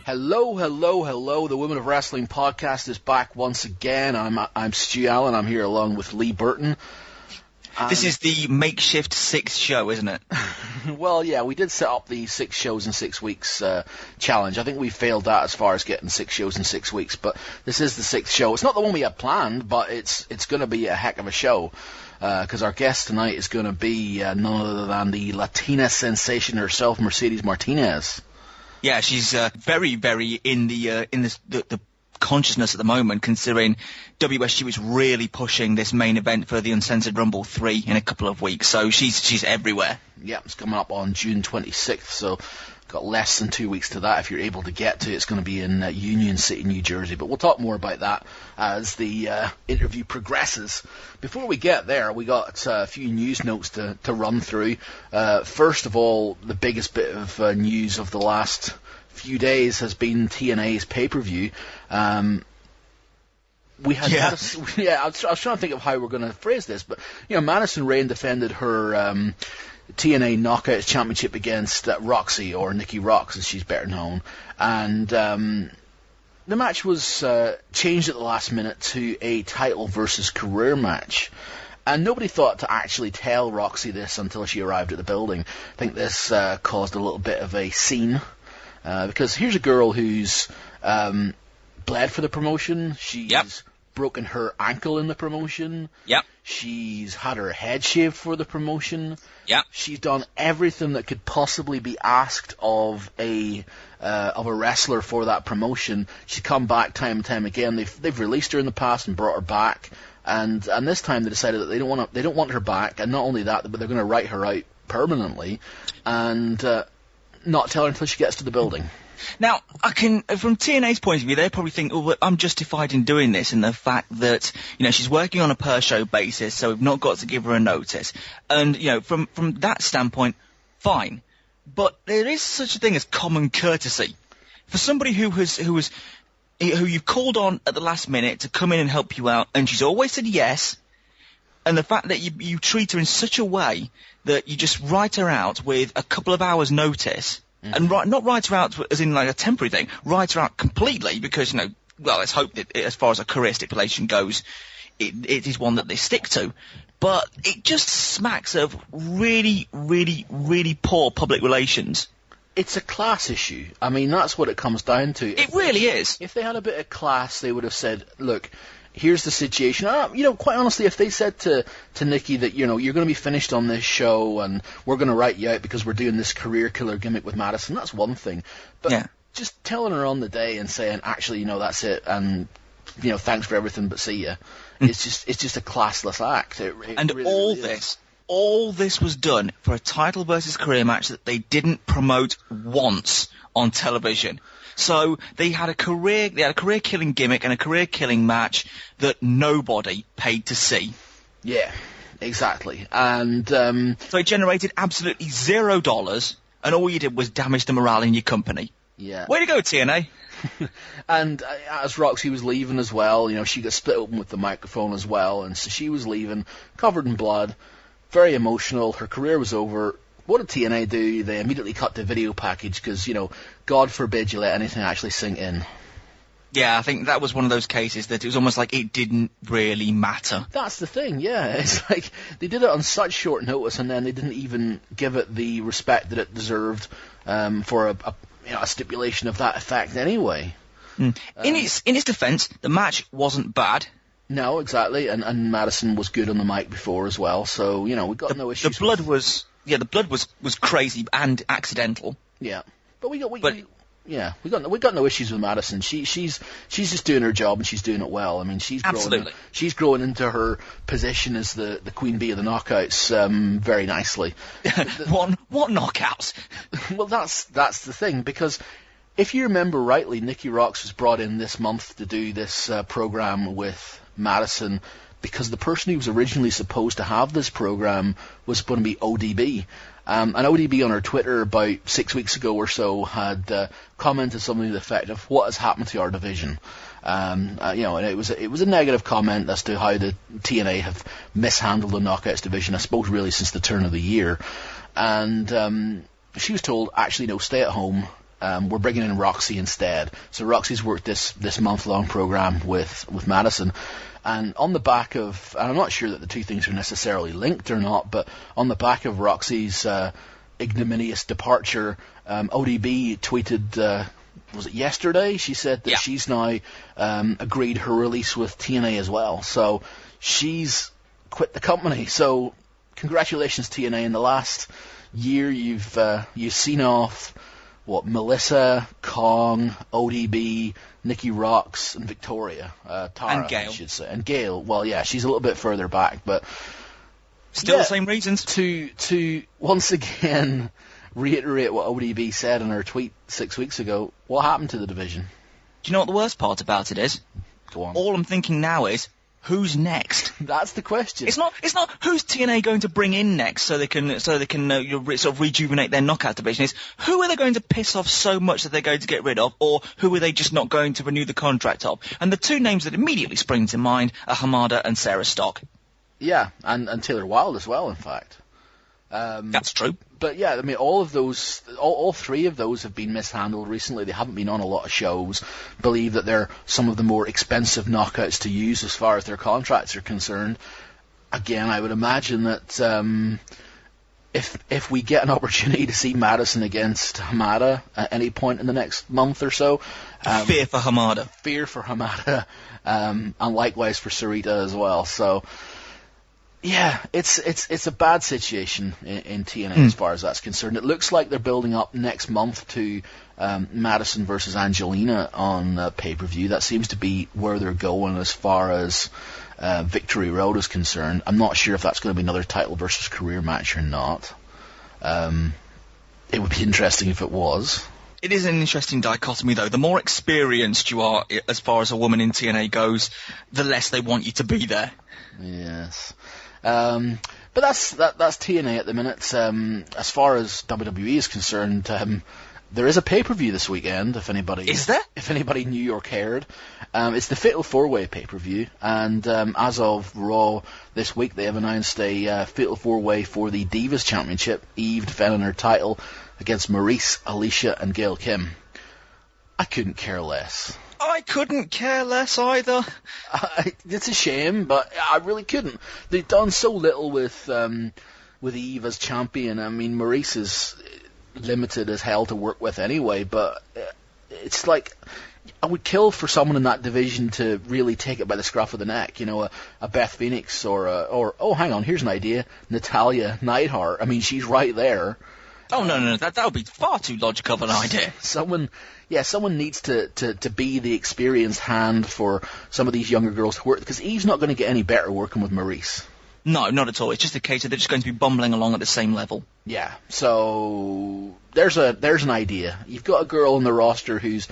Hello, hello, hello. The Women of Wrestling podcast is back once again. I'm Stu Allen. I'm here along with Lee Burton. This is the makeshift 6th show, isn't it? Well, yeah, we did set up the 6 shows in 6 weeks challenge. I think we failed that as far as getting 6 shows in 6 weeks, but this is the 6th show. It's not the one we had planned, but it's going to be a heck of a show. Because our guest tonight is going to be none other than the Latina Sensation herself, Mercedes Martinez. Yeah, she's very, very in the consciousness at the moment, considering WSU is really pushing this main event for the Uncensored Rumble 3 in a couple of weeks. So she's everywhere. Yeah, it's coming up on June 26th, so got less than 2 weeks to that if you're able to get to it. It's going to be in Union City, New Jersey. But we'll talk more about that as the interview progresses. Before we get there, we got a few news notes to run through. First of all, the biggest bit of news of the last few days has been TNA's pay-per-view. I was trying to think of how we're going to phrase this, but Madison Rayne defended her TNA Knockouts Championship against Roxy, or Nikki Roxx as she's better known, and the match was changed at the last minute to a title versus career match. And nobody thought to actually tell Roxy this until she arrived at the building. I think this caused a little bit of a scene, because here's a girl who's bled for the promotion. She's broken her ankle in the promotion. Yep. She's had her head shaved for the promotion. Yep. She's done everything that could possibly be asked of a wrestler for that promotion. She's come back time and time again. They've released her in the past and brought her back, and this time they decided that they don't want her back, and not only that, but they're going to write her out permanently and not tell her until she gets to the building. Now, from TNA's point of view, they probably think, oh, I'm justified in doing this, in the fact that, she's working on a per-show basis, so we've not got to give her a notice. And, from that standpoint, fine. But there is such a thing as common courtesy. For somebody who you've called on at the last minute to come in and help you out, and she's always said yes, and the fact that you treat her in such a way that you just write her out with a couple of hours' notice. And not write her out as in like a temporary thing, write her out completely because, let's hope that as far as a career stipulation goes, it is one that they stick to. But it just smacks of really, really, really poor public relations. It's a class issue. I mean, that's what it comes down to. It really is. If they had a bit of class, they would have said, look, here's the situation. Quite honestly, if they said to Nikki that, you're going to be finished on this show and we're going to write you out because we're doing this career killer gimmick with Madison, that's one thing. But just telling her on the day and saying, actually, that's it, and, thanks for everything, but see ya. It's just a classless act. And really, all this was done for a title versus career match that they didn't promote once on television. So they had a career killing gimmick and a career killing match that nobody paid to see. Yeah, exactly. And so it generated absolutely $0, and all you did was damage the morale in your company. Yeah. Way to go, TNA. And as Roxy was leaving as well, she got split open with the microphone as well, and so she was leaving, covered in blood, very emotional. Her career was over. What did TNA do? They immediately cut the video package because, God forbid you let anything actually sink in. Yeah, I think that was one of those cases that it was almost like it didn't really matter. That's the thing, yeah. It's like they did it on such short notice, and then they didn't even give it the respect that it deserved for a stipulation of that effect anyway. In its defence, the match wasn't bad. No, exactly, and Madison was good on the mic before as well, so, we got no issues. The blood was crazy and accidental. Yeah, but we got no issues with Madison. She's just doing her job and she's doing it well. I mean, she's growing into her position as the queen bee of the knockouts very nicely. What knockouts? Well, that's the thing, because if you remember rightly, Nikki Roxx was brought in this month to do this program with Madison, because the person who was originally supposed to have this program was going to be ODB. And ODB on her Twitter about 6 weeks ago or so had commented something to the effect of, what has happened to our division? And it was a negative comment as to how the TNA have mishandled the Knockouts division, I suppose really since the turn of the year. And she was told, actually, no, stay at home. we're bringing in Roxy instead. So Roxy's worked this month-long program with Madison. And on the back of, and I'm not sure that the two things are necessarily linked or not, but on the back of Roxy's ignominious departure, ODB tweeted, was it yesterday? She said that she's now agreed her release with TNA as well. So she's quit the company. So congratulations, TNA. In the last year, you've seen off Melissa, Kong, ODB, Nikki Roxx, and Victoria, Tara, and Gail. I should say, and Gail. Well, yeah, she's a little bit further back, but still the same reasons. To once again reiterate what ODB said in her tweet 6 weeks ago. What happened to the division? Do you know what the worst part about it is? Go on. All I'm thinking now is, who's next? That's the question. It's not who's TNA going to bring in next so they can sort of rejuvenate their knockout division. It's who are they going to piss off so much that they're going to get rid of, or who are they just not going to renew the contract of? And the two names that immediately spring to mind are Hamada and Sarah Stock. Yeah, and Taylor Wilde as well, in fact. That's true. But yeah, I mean, all of those, all three of those have been mishandled recently. They haven't been on a lot of shows. Believe that they're some of the more expensive knockouts to use as far as their contracts are concerned. Again, I would imagine that if we get an opportunity to see Madison against Hamada at any point in the next month or so, fear for Hamada. Fear for Hamada, and likewise for Sarita as well. So. Yeah, it's a bad situation in TNA as far as that's concerned. It looks like they're building up next month to Madison versus Angelina on pay-per-view. That seems to be where they're going as far as Victory Road is concerned. I'm not sure if that's going to be another title versus career match or not. It would be interesting if it was. It is an interesting dichotomy, though. The more experienced you are as far as a woman in TNA goes, the less they want you to be there. Yes. But that's TNA at the minute. As far as WWE is concerned, there is a pay-per-view this weekend. If anybody is there? If anybody in New York heard, it's the Fatal 4-Way pay-per-view, and as of Raw this week, they have announced a Fatal 4-Way for the Divas Championship. Eve defending her title against Maurice, Alicia, and Gail Kim. I couldn't care less. I couldn't care less either. It's a shame, but I really couldn't. They've done so little with Eve as champion. I mean, Maurice is limited as hell to work with anyway, but it's like I would kill for someone in that division to really take it by the scruff of the neck. You know, a Beth Phoenix or oh, hang on, here's an idea, Natalya Neidhart. I mean, she's right there. Oh, no, that would be far too logical of an idea. Someone needs to be the experienced hand for some of these younger girls to work, because Eve's not going to get any better working with Maurice. No, not at all. It's just a case of they're just going to be bumbling along at the same level. Yeah, so there's an idea. You've got a girl on the roster who's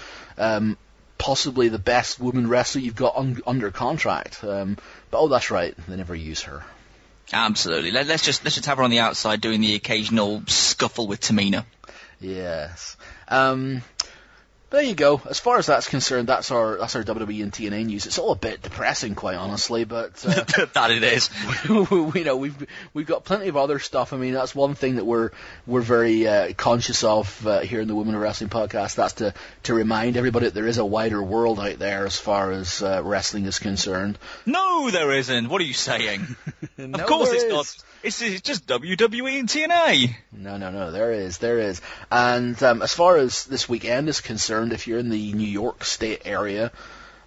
possibly the best woman wrestler you've got under contract. But oh, that's right, they never use her. Absolutely. Let's just have her on the outside doing the occasional scuffle with Tamina. Yes. There you go. As far as that's concerned, that's our WWE and TNA news. It's all a bit depressing, quite honestly, but that it is. we've got plenty of other stuff. I mean, that's one thing that we're very conscious of here in the Women of Wrestling podcast. That's to remind everybody that there is a wider world out there as far as wrestling is concerned. No, there isn't. What are you saying? No, of course it's not. It's just WWE and TNA. No, there is. And as far as this weekend is concerned, if you're in the New York State area,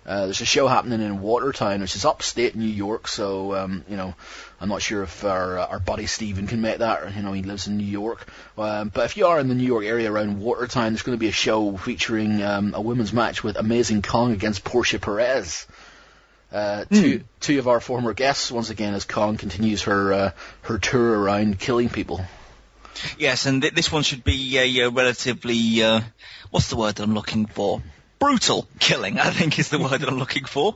there's a show happening in Watertown, which is upstate New York, so, I'm not sure if our buddy Steven can make that, or, he lives in New York. But if you are in the New York area around Watertown, there's going to be a show featuring a women's match with Amazing Kong against Portia Perez. Two of our former guests, once again, as Kong continues her tour around killing people. Yes, and this one should be a relatively, what's the word that I'm looking for? Brutal killing, I think, is the word that I'm looking for.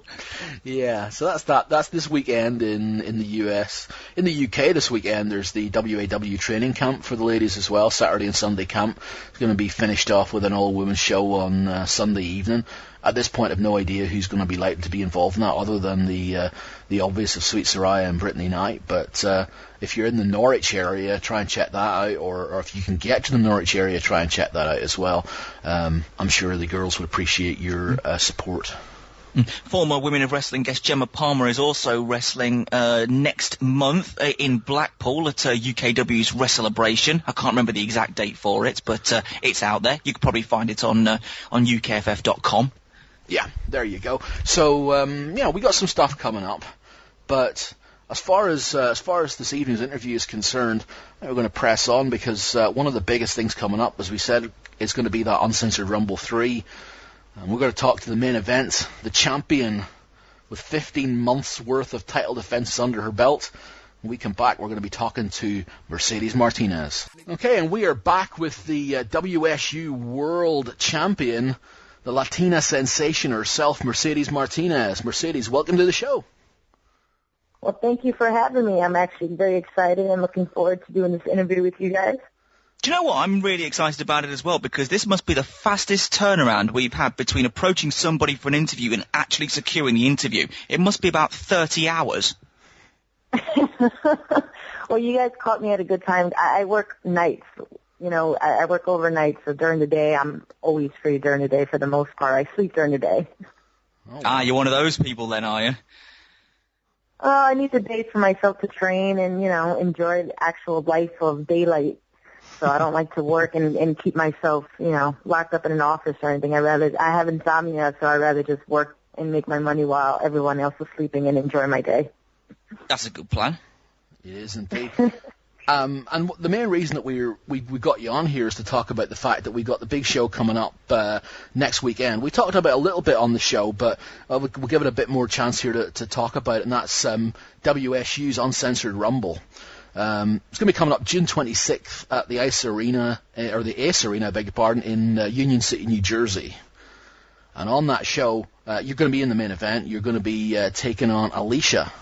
Yeah, so that's that. That's this weekend in the US. In the UK this weekend, there's the WAW training camp for the ladies as well, Saturday and Sunday camp. It's going to be finished off with an all-women's show on Sunday evening. at this point, I've no idea who's going to be likely to be involved in that, other than the obvious of Sweet Saraya and Brittany Knight. But if you're in the Norwich area, try and check that out, or if you can get to the Norwich area, try and check that out as well. I'm sure the girls would appreciate your support. Former Women of Wrestling guest Gemma Palmer is also wrestling next month in Blackpool at UKW's Wrestlebration. I can't remember the exact date for it, but it's out there. You could probably find it on ukff.com. Yeah, there you go. So, we got some stuff coming up, but as far as this evening's interview is concerned, we're going to press on, because one of the biggest things coming up, as we said, is going to be that Uncensored Rumble 3. And we're going to talk to the main event, the champion with 15 months worth of title defenses under her belt. When we come back, we're going to be talking to Mercedes Martinez. Okay, and we are back with the WSU World Champion, the Latina Sensation herself, Mercedes Martinez. Mercedes, welcome to the show. Well, thank you for having me. I'm actually very excited and looking forward to doing this interview with you guys. Do you know what? I'm really excited about it as well, because this must be the fastest turnaround we've had between approaching somebody for an interview and actually securing the interview. It must be about 30 hours. Well, you guys caught me at a good time. I work nights. I work overnight, so during the day, I'm always free during the day for the most part. I sleep during the day. Oh. You're one of those people then, are you? I need the day for myself to train and, enjoy the actual life of daylight. So I don't like to work and keep myself, locked up in an office or anything. I have insomnia, so I'd rather just work and make my money while everyone else is sleeping and enjoy my day. That's a good plan. It is indeed. And the main reason that we got you on here is to talk about the fact that we got the big show coming up next weekend. We talked about it a little bit on the show, but we'll give it a bit more chance here to talk about it, and that's WSU's Uncensored Rumble. It's going to be coming up June 26th at the Ace Arena, I beg your pardon, in Union City, New Jersey. And on that show, you're going to be in the main event. You're going to be taking on Alicia.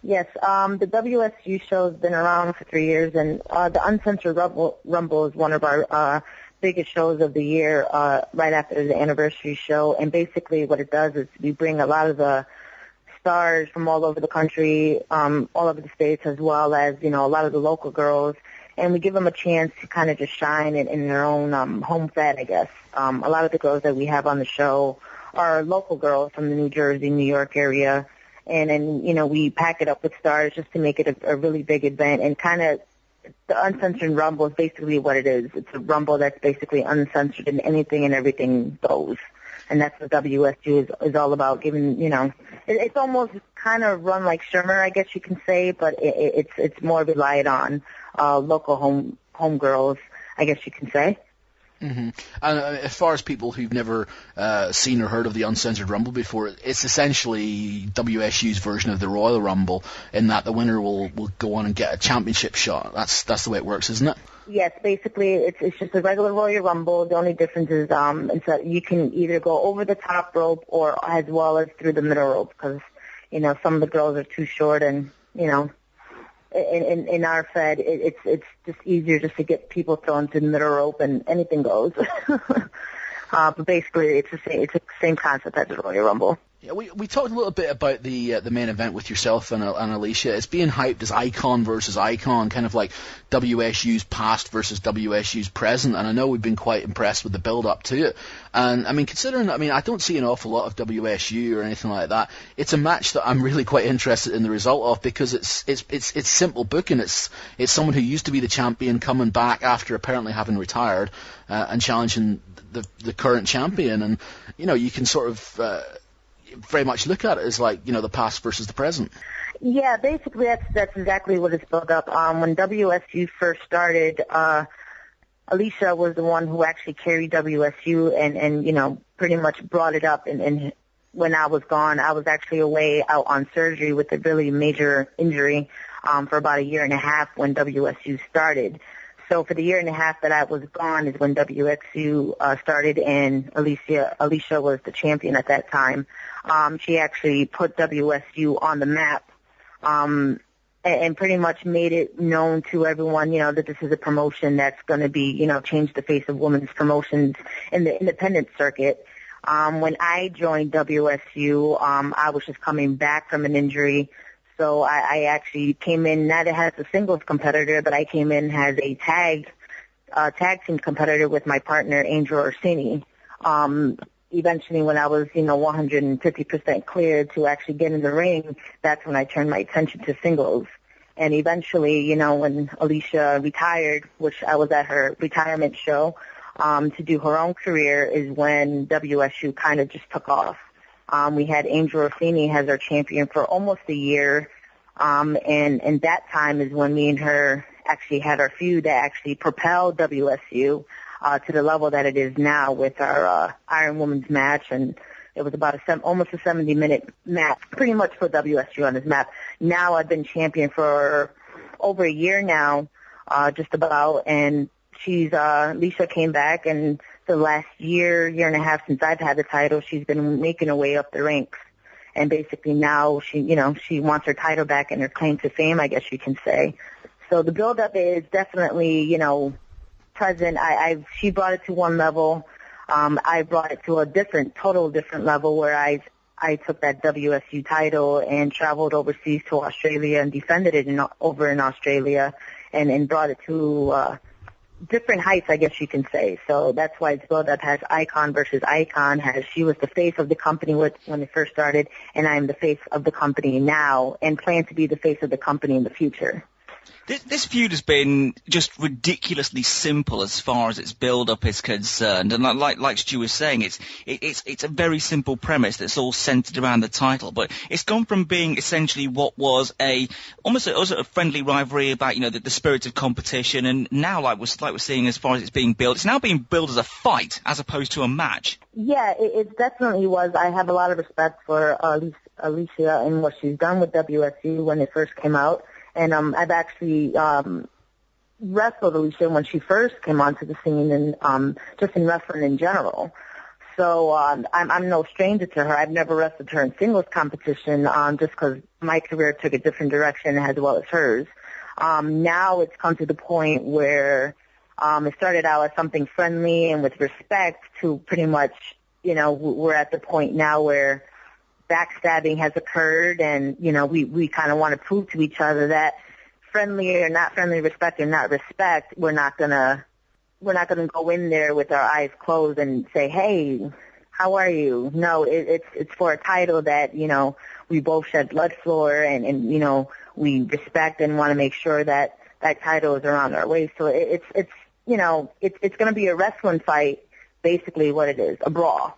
Yes, the WSU show has been around for 3 years, and the Uncensored Rumble is one of our biggest shows of the year, right after the anniversary show. And basically what it does is we bring a lot of the stars from all over the country, all over the states, as well as, a lot of the local girls, and we give them a chance to kind of just shine in their own home fed, I guess. A lot of the girls that we have on the show are local girls from the New Jersey, New York area, and then, we pack it up with stars just to make it a really big event, and kind of the Uncensored Rumble is basically what it is. It's a rumble that's basically uncensored, and anything and everything goes. And that's what WSU is all about, giving, it's almost kind of run like SHIMMER, I guess you can say, but it's more relied on local home girls, I guess you can say. Mm-hmm. And as far as people who've never seen or heard of the Uncensored Rumble before, it's essentially WSU's version of the Royal Rumble, in that the winner will go on and get a championship shot. That's the way it works, isn't it? Yes, basically it's just a regular Royal Rumble. The only difference is you can either go over the top rope or as well as through the middle rope, because some of the girls are too short, and in our fed it's just easier just to get people thrown to the middle rope and anything goes. But basically it's the same concept as the Royal Rumble. Yeah, we talked a little bit about the main event with yourself and Alicia. It's being hyped as icon versus icon, kind of like WSU's past versus WSU's present, and I know we've been quite impressed with the build-up to it. And, I don't see an awful lot of WSU or anything like that. It's a match that I'm really quite interested in the result of, because it's simple booking. It's someone who used to be the champion coming back after apparently having retired and challenging the current champion, and, you can sort of... very much look at it as like, the past versus the present. Yeah, basically that's exactly what it's built up. When WSU first started, Alicia was the one who actually carried WSU and pretty much brought it up. And when I was gone, I was actually away out on surgery with a really major injury for about 1.5 years when WSU started. So for the 1.5 years that I was gone is when WSU started, and Alicia was the champion at that time. She actually put WSU on the map, and pretty much made it known to everyone, that this is a promotion that's going to be, change the face of women's promotions in the independent circuit. When I joined WSU, I was just coming back from an injury. So I actually came in not as a singles competitor, but I came in as a tag team competitor with my partner, Angel Orsini. Eventually, when I was, 150% cleared to actually get in the ring, that's when I turned my attention to singles. And eventually, when Alicia retired, which I was at her retirement show, to do her own career, is when WSU kind of just took off. We had Angel Orsini as our champion for almost a year, and that time is when me and her actually had our feud that actually propelled WSU to the level that it is now with our Iron Women's match, and it was about almost a 70-minute match, pretty much for WSU on this map. Now I've been champion for over a year now, just about, and Alicia came back, and the last year and a half since I've had the title, she's been making her way up the ranks. And basically now she wants her title back and her claim to fame, I guess you can say. So the build-up is definitely, present. She brought it to one level. I brought it to a total different level where I took that WSU title and traveled overseas to Australia and defended it over in Australia and brought it to different heights, I guess you can say. So that's why it's built up as icon versus icon. She was the face of the company when it first started, and I'm the face of the company now and plan to be the face of the company in the future. This feud has been just ridiculously simple as far as its build-up is concerned, and like Stu was saying, it's a very simple premise that's all centered around the title. But it's gone from being essentially what was almost a friendly rivalry about the spirit of competition, and now like we're seeing as far as it's being built, it's now being built as a fight as opposed to a match. Yeah, it definitely was. I have a lot of respect for Alicia and what she's done with WSU when it first came out. And I've actually wrestled Alicia when she first came onto the scene, and just in wrestling in general. So I'm no stranger to her. I've never wrestled her in singles competition, just because my career took a different direction as well as hers. Now it's come to the point where it started out as something friendly and with respect to pretty much, we're at the point now where backstabbing has occurred, and we kind of want to prove to each other that friendly or not friendly, respect or not respect, we're not gonna go in there with our eyes closed and say, hey, how are you? No, it's for a title that we both shed blood for, and we respect and want to make sure that that title is around our waist. So it's going to be a wrestling fight, basically what it is, a brawl.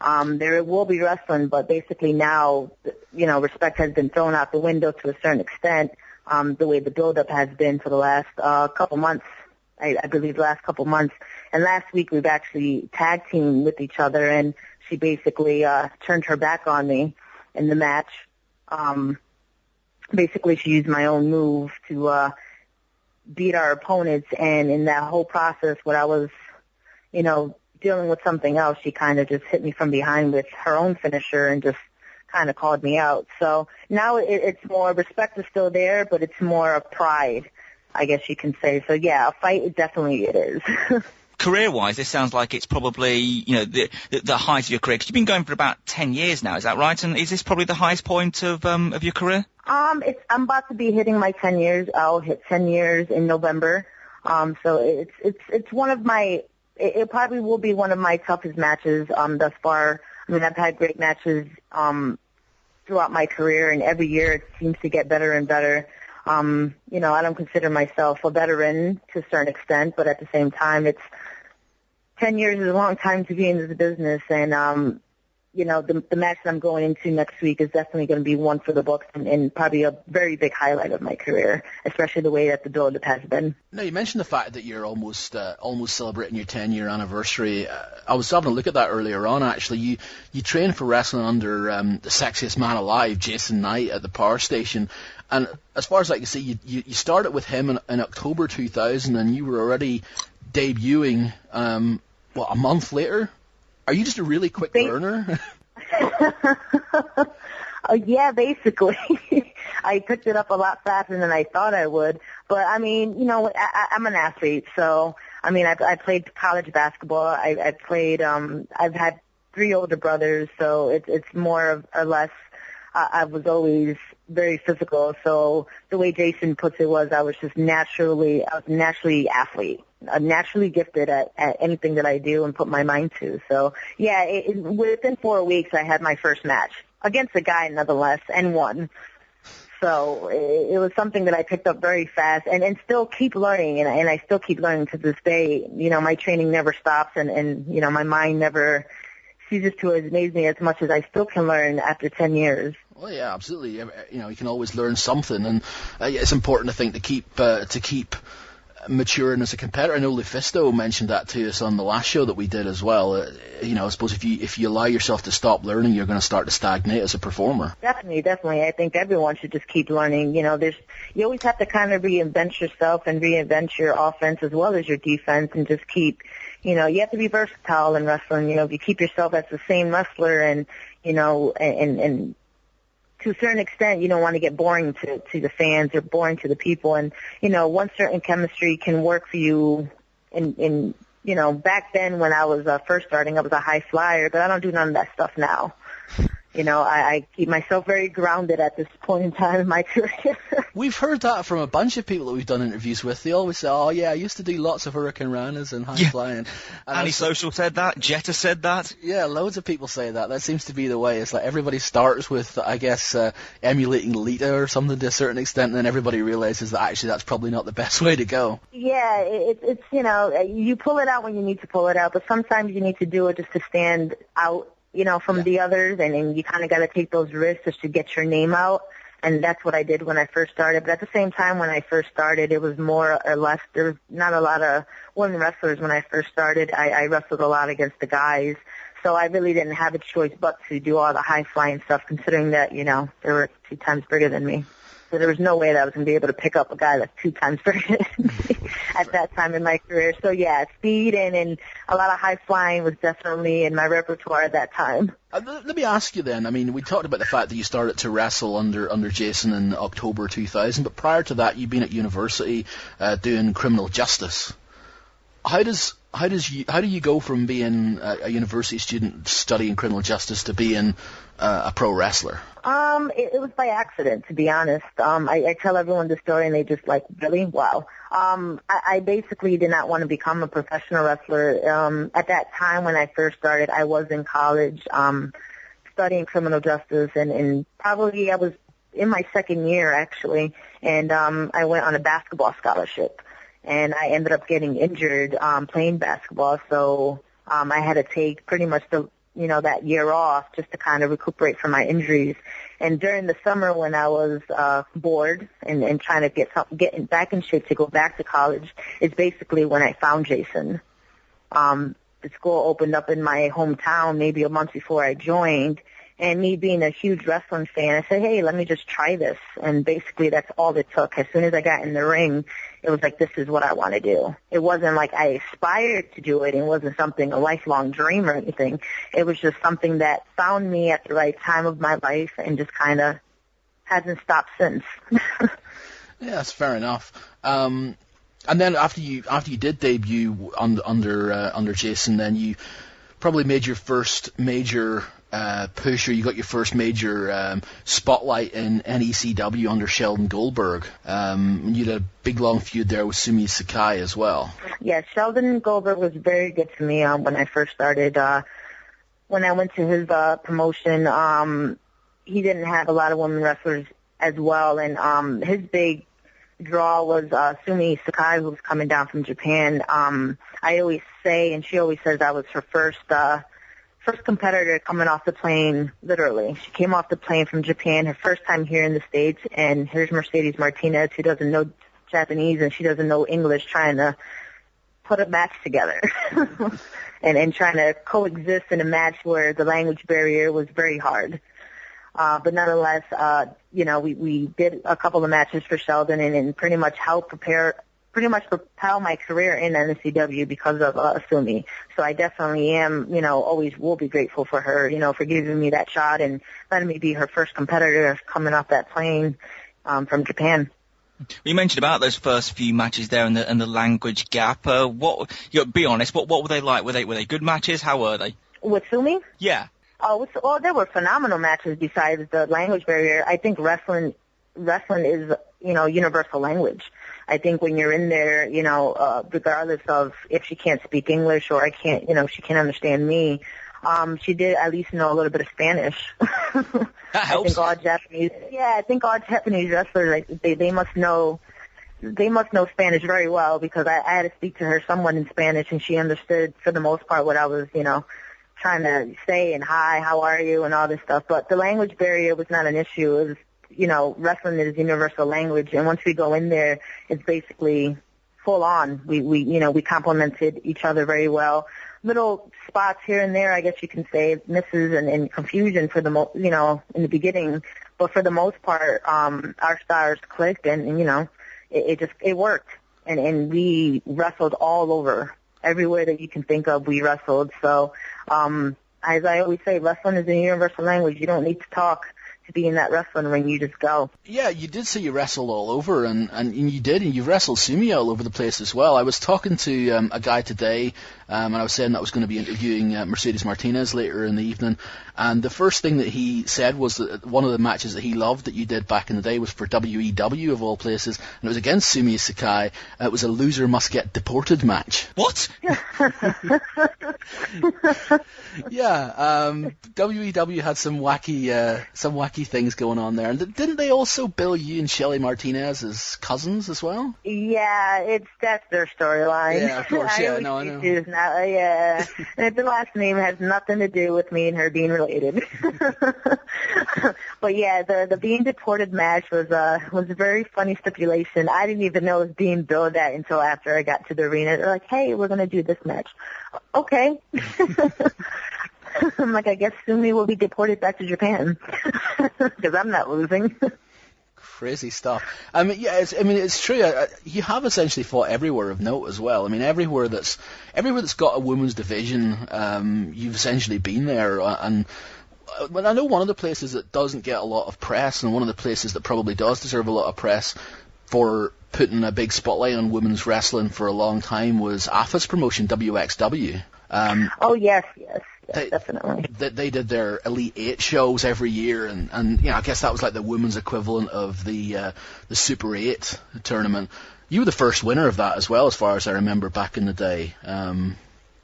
There will be wrestling, but basically now, respect has been thrown out the window to a certain extent, the way the build-up has been for the last couple months, I believe the last couple months. And last week we've actually tag teamed with each other, and she basically turned her back on me in the match. Basically she used my own move to beat our opponents, and in that whole process, when I was, dealing with something else, she kind of just hit me from behind with her own finisher and just kind of called me out. So now it's more, respect is still there, but it's more of pride, I guess you can say. So yeah, a fight, definitely it is. Career-wise, this sounds like it's probably, the height of your career, 'cause you've been going for about 10 years now, is that right? And is this probably the highest point of your career? I'm about to be hitting my 10 years. I'll hit 10 years in November. So it's one of my, it probably will be one of my toughest matches thus far. I mean, I've had great matches throughout my career, and every year it seems to get better and better. I don't consider myself a veteran to a certain extent, but at the same time, 10 years is a long time to be in this business, and the match that I'm going into next week is definitely going to be one for the books, and probably a very big highlight of my career, especially the way that the build-up has been. Now, you mentioned the fact that you're almost celebrating your 10-year anniversary. I was having a look at that earlier on, actually. You trained for wrestling under the sexiest man alive, Jason Knight, at the Power Station. And as far as I can see, you started with him in October 2000, and you were already debuting, a month later? Are you just a really quick learner? Yeah, basically. I picked it up a lot faster than I thought I would. But, I mean, I'm an athlete. So, I mean, I played college basketball. I played, I've had 3 older brothers, so it's more or less. I was always very physical. So the way Jason puts it was, I was naturally athlete, naturally gifted at anything that I do and put my mind to. So yeah, within 4 weeks I had my first match against a guy nonetheless, and won. So it was something that I picked up very fast and still keep learning, and I still keep learning to this day. You know, my training never stops, and you know, my mind never ceases to amaze me as much as I still can learn after 10 years. Well, yeah, absolutely. You know, you can always learn something, and it's important, I think, to keep maturing as a competitor. I know Lufisto mentioned that to us on the last show that we did as well. You know, I suppose if you allow yourself to stop learning, you're going to start to stagnate as a performer. Definitely. I think everyone should just keep learning. You know, you always have to kind of reinvent yourself and reinvent your offense as well as your defense, and just keep, you know, you have to be versatile in wrestling. You know, if you keep yourself as the same wrestler, and, you know, and to a certain extent, you don't want to get boring to the fans or boring to the people. And, you know, one certain chemistry can work for you in you know, back then when I was first starting, I was a high flyer, but I don't do none of that stuff now. You know, I keep myself very grounded at this point in time in my career. We've heard that from a bunch of people that we've done interviews with. They always say, oh, yeah, I used to do lots of Hurricane Ranas and high flying. Annie Social said that. Jetta said that. Yeah, loads of people say that. That seems to be the way. It's like everybody starts with, I guess, emulating Lita or something to a certain extent, and then everybody realizes that actually that's probably not the best way to go. Yeah, it's you know, you pull it out when you need to pull it out, but sometimes you need to do it just to stand out, you know, from the others, and you kind of got to take those risks just to get your name out, and that's what I did when I first started. But at the same time, when I first started, it was more or less, there was not a lot of women wrestlers when I first started. I wrestled a lot against the guys, so I really didn't have a choice but to do all the high-flying stuff, considering that, you know, they were 2 times bigger than me. So there was no way that I was going to be able to pick up a guy that's 2 times bigger than me at that time in my career. So, yeah, speed and a lot of high flying was definitely in my repertoire at that time. Let me ask you then, I mean, we talked about the fact that you started to wrestle under Jason in October 2000, but prior to that, you've been at university doing criminal justice. How do you go from being a university student studying criminal justice to being a pro wrestler? It was by accident, to be honest. I tell everyone the story and they just like, really? Wow. I basically did not want to become a professional wrestler. At that time when I first started, I was in college, studying criminal justice, and probably I was in my second year actually, and I went on a basketball scholarship. And I ended up getting injured playing basketball, so I had to take pretty much that year off just to kind of recuperate from my injuries. And during the summer when I was bored and trying to get back in shape to go back to college, is basically when I found Jason. The school opened up in my hometown maybe a month before I joined. And me being a huge wrestling fan, I said, hey, let me just try this. And basically that's all it took. As soon as I got in the ring, it was like, this is what I want to do. It wasn't like I aspired to do it. It wasn't something, a lifelong dream or anything. It was just something that found me at the right time of my life and just kind of hasn't stopped since. Yeah, that's fair enough. And then after you did debut under Jason, then you probably made your first major push, or you got your first major spotlight in NECW under Sheldon Goldberg. You had a big long feud there with Sumi Sakai as well. Yeah, Sheldon Goldberg was very good to me when I first started. When I went to his promotion, he didn't have a lot of women wrestlers as well, and his big draw was Sumi Sakai, who was coming down from Japan. I always say, and she always says, I was her first competitor coming off the plane, literally. She came off the plane from Japan, her first time here in the States, and here's Mercedes Martinez, who doesn't know Japanese and she doesn't know English, trying to put a match together and trying to coexist in a match where the language barrier was very hard. But nonetheless, we did a couple of matches for Sheldon and pretty much helped propel my career in NCW because of Sumi. So I definitely am, always will be grateful for her, for giving me that shot and letting me be her first competitor coming off that plane from Japan. You mentioned about those first few matches there and the language gap. Be honest, what were they like? Were they good matches? How were they? With Sumi? Yeah. Oh, well, there were phenomenal matches besides the language barrier. I think wrestling is, universal language. I think when you're in there, regardless of if she can't speak English or she can't understand me, she did at least know a little bit of Spanish. That helps. I think all Japanese wrestlers, they must know Spanish very well, because I had to speak to her somewhat in Spanish, and she understood for the most part what I was, trying to say, and hi, how are you, and all this stuff. But the language barrier was not an issue. It was, wrestling is universal language, and once we go in there, it's basically full on. We complemented each other very well. Little spots here and there, I guess you can say, misses and confusion for the in the beginning, but for the most part, our stars clicked, and it worked, and we wrestled all over, everywhere that you can think of, we wrestled. So, as I always say, wrestling is a universal language. You don't need to talk to be in that wrestling ring, you just go. Yeah, you did say you wrestled all over, and you did, and you wrestled Sumi all over the place as well. I was talking to a guy today, and I was saying that I was going to be interviewing Mercedes Martinez later in the evening, and the first thing that he said was that one of the matches that he loved that you did back in the day was for WEW, of all places, and it was against Sumi Sakai. It was a loser must get deported match. What? Yeah, WEW had some wacky things going on there, and didn't they also bill you and Shelly Martinez as cousins as well? Yeah, that's their storyline. Yeah, of course. Yeah, no, I know. Yeah, and the last name has nothing to do with me and her being related. But yeah, the being deported match was a very funny stipulation. I didn't even know it was being billed that until after I got to the arena. They're like, "Hey, we're gonna do this match." Okay. I'm like, I guess Sumi will be deported back to Japan, because I'm not losing. Crazy stuff. I mean, yeah, it's true. You have essentially fought everywhere of note as well. I mean, everywhere that's got a women's division, you've essentially been there. And I know one of the places that doesn't get a lot of press, and one of the places that probably does deserve a lot of press for putting a big spotlight on women's wrestling for a long time, was AFA's promotion, WXW. Oh yes. Definitely. They did their Elite 8 shows every year, and I guess that was like the women's equivalent of the Super 8 tournament. You were the first winner of that as well, as far as I remember back in the day.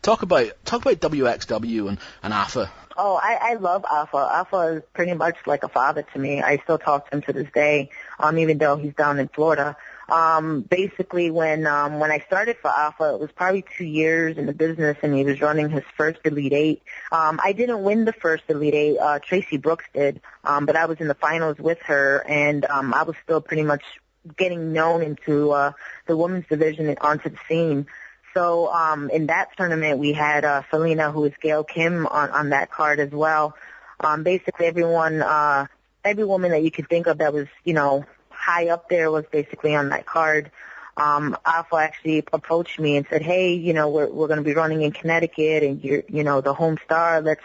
Talk about WXW and AFA. Oh, I love AFA. AFA is pretty much like a father to me. I still talk to him to this day, even though he's down in Florida. Basically, when I started for AFA, it was probably 2 years in the business, and he was running his first Elite 8. I didn't win the first Elite 8. Tracy Brooks did, but I was in the finals with her, and I was still pretty much getting known into the women's division and onto the scene. So in that tournament, we had Selena, who is Gail Kim, on that card as well. Basically, every woman that you could think of that was, high up there was basically on that card. AFA actually approached me and said, "Hey, we're going to be running in Connecticut, and you're, the home star. Let's,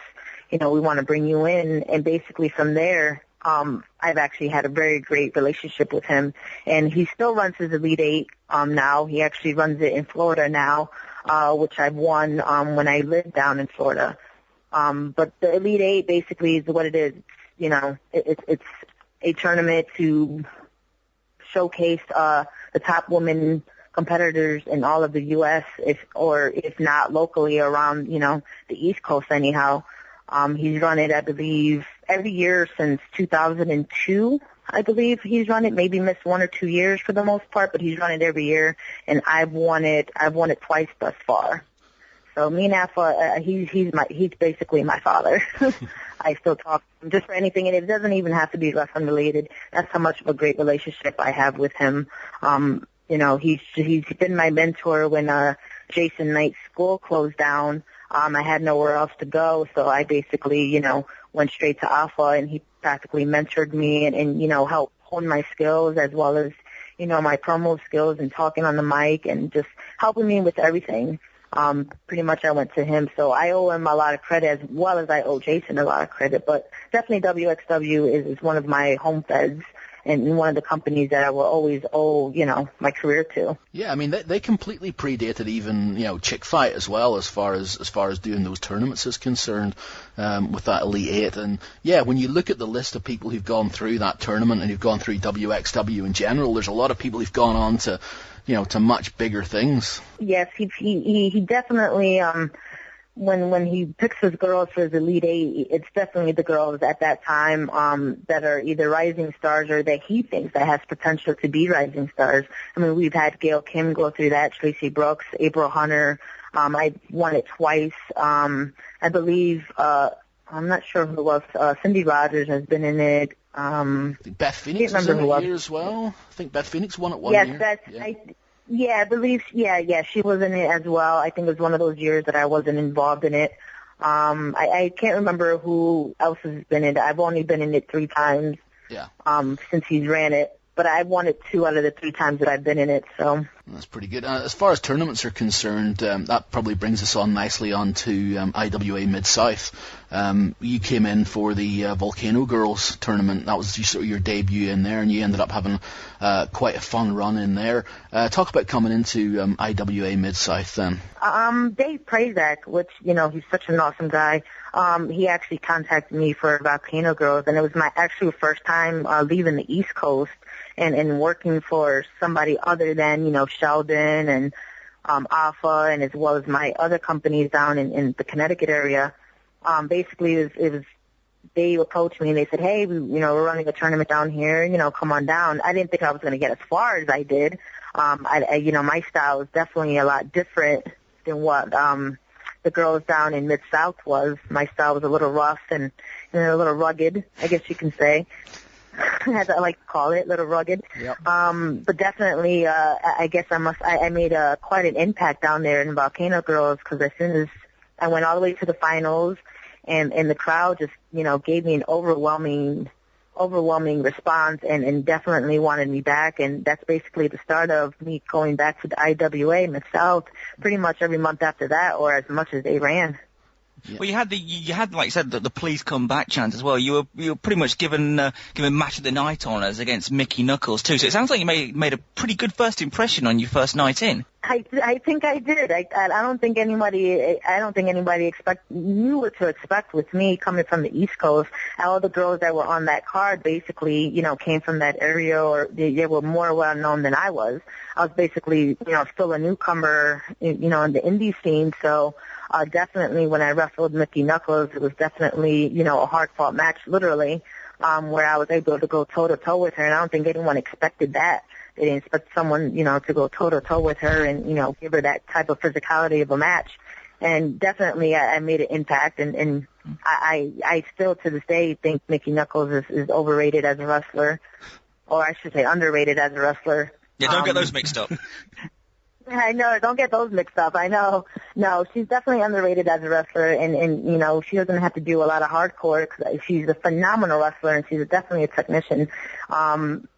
we want to bring you in." And basically from there, I've actually had a very great relationship with him, and he still runs his Elite 8 now. He actually runs it in Florida now, which I've won when I lived down in Florida. But the Elite 8 basically is what it is. It's a tournament to showcase the top women competitors in all of the U.S., if not locally around, the East Coast anyhow. He's run it, I believe, every year since 2002. I believe he's run it. Maybe missed 1 or 2 years for the most part, but he's run it every year, and I've won it twice thus far. So me and AFA, he's basically my father. I still talk to him just for anything, and it doesn't even have to be wrestling related. That's how much of a great relationship I have with him. He's been my mentor when Jason Knight's school closed down. I had nowhere else to go, so I basically, went straight to AFA, and he practically mentored me and helped hone my skills as well as, my promo skills and talking on the mic and just helping me with everything. Pretty much I went to him, so I owe him a lot of credit as well as I owe Jason a lot of credit, but definitely WXW is one of my home feds, and one of the companies that I will always owe, my career to. Yeah, I mean, they completely predated even, ChickFight as well, as far as doing those tournaments is concerned, with that Elite 8. And yeah, when you look at the list of people who've gone through that tournament and who've gone through WXW in general, there's a lot of people who've gone on to, to much bigger things. Yes, he definitely, when he picks his girls for his Elite 8, it's definitely the girls at that time that are either rising stars or that he thinks that has potential to be rising stars. I mean, we've had Gail Kim go through that, Tracy Brooks, April Hunter. I won it twice. I believe, I'm not sure who else, Cindy Rogers has been in it. I think Beth Phoenix was in it here as well. I think Beth Phoenix won it one year. Yes, I believe, she was in it as well. I think it was one of those years that I wasn't involved in it. I can't remember who else has been in it. I've only been in it 3 times. Yeah. Since he's ran it. But I've won it 2 out of the 3 times that I've been in it, so. That's pretty good. As far as tournaments are concerned, that probably brings us on nicely onto IWA Mid-South. You came in for the Volcano Girls tournament. That was sort of your debut in there, and you ended up having quite a fun run in there. Talk about coming into IWA Mid-South then. Dave Prazak, which, he's such an awesome guy. He actually contacted me for Volcano Girls, and it was my actual first time leaving the East Coast and working for somebody other than, Sheldon and Alpha, and as well as my other companies down in the Connecticut area. Basically, it was they approached me and they said, hey, we're running a tournament down here, come on down. I didn't think I was going to get as far as I did. My style is definitely a lot different than what the girls down in Mid-South was. My style was a little rough and a little rugged, I guess you can say. As I like to call it, a little rugged. Yep. But definitely, I guess I made quite an impact down there in Volcano Girls, because as soon as I went all the way to the finals, and the crowd just, gave me an overwhelming response and definitely wanted me back. And that's basically the start of me going back to the IWA Mid-South pretty much every month after that, or as much as they ran. Yeah. Well, you had, like you said, the please come back chant as well. You were pretty much given match of the night honours against Mickey Knuckles too. So it sounds like you made a pretty good first impression on your first night in. I think I did. I don't think anybody knew what to expect with me coming from the East Coast. All the girls that were on that card basically, came from that area, or they were more well known than I was. I was basically, still a newcomer, in the indie scene. So definitely when I wrestled Mickey Knuckles, it was definitely, a hard-fought match, literally, where I was able to go toe-to-toe with her, and I don't think anyone expected that. They didn't expect someone, to go toe-to-toe with her and, give her that type of physicality of a match. And definitely I made an impact, and I still to this day think Mickey Knuckles is overrated as a wrestler, or I should say underrated as a wrestler. Yeah, don't get those mixed up. I know, don't get those mixed up. I know. No, she's definitely underrated as a wrestler, and she doesn't have to do a lot of hardcore, because she's a phenomenal wrestler, and she's definitely a technician. And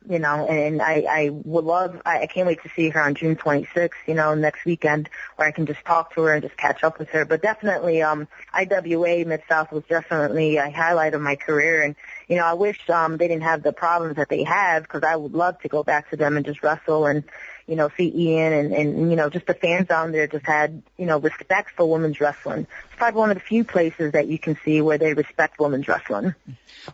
I can't wait to see her on June 26th, next weekend, where I can just talk to her and just catch up with her. But definitely, IWA Mid-South was definitely a highlight of my career, and, I wish, they didn't have the problems that they have, because I would love to go back to them and just wrestle and, see Ian and just the fans down there just had, respect for women's wrestling. It's probably one of the few places that you can see where they respect women's wrestling.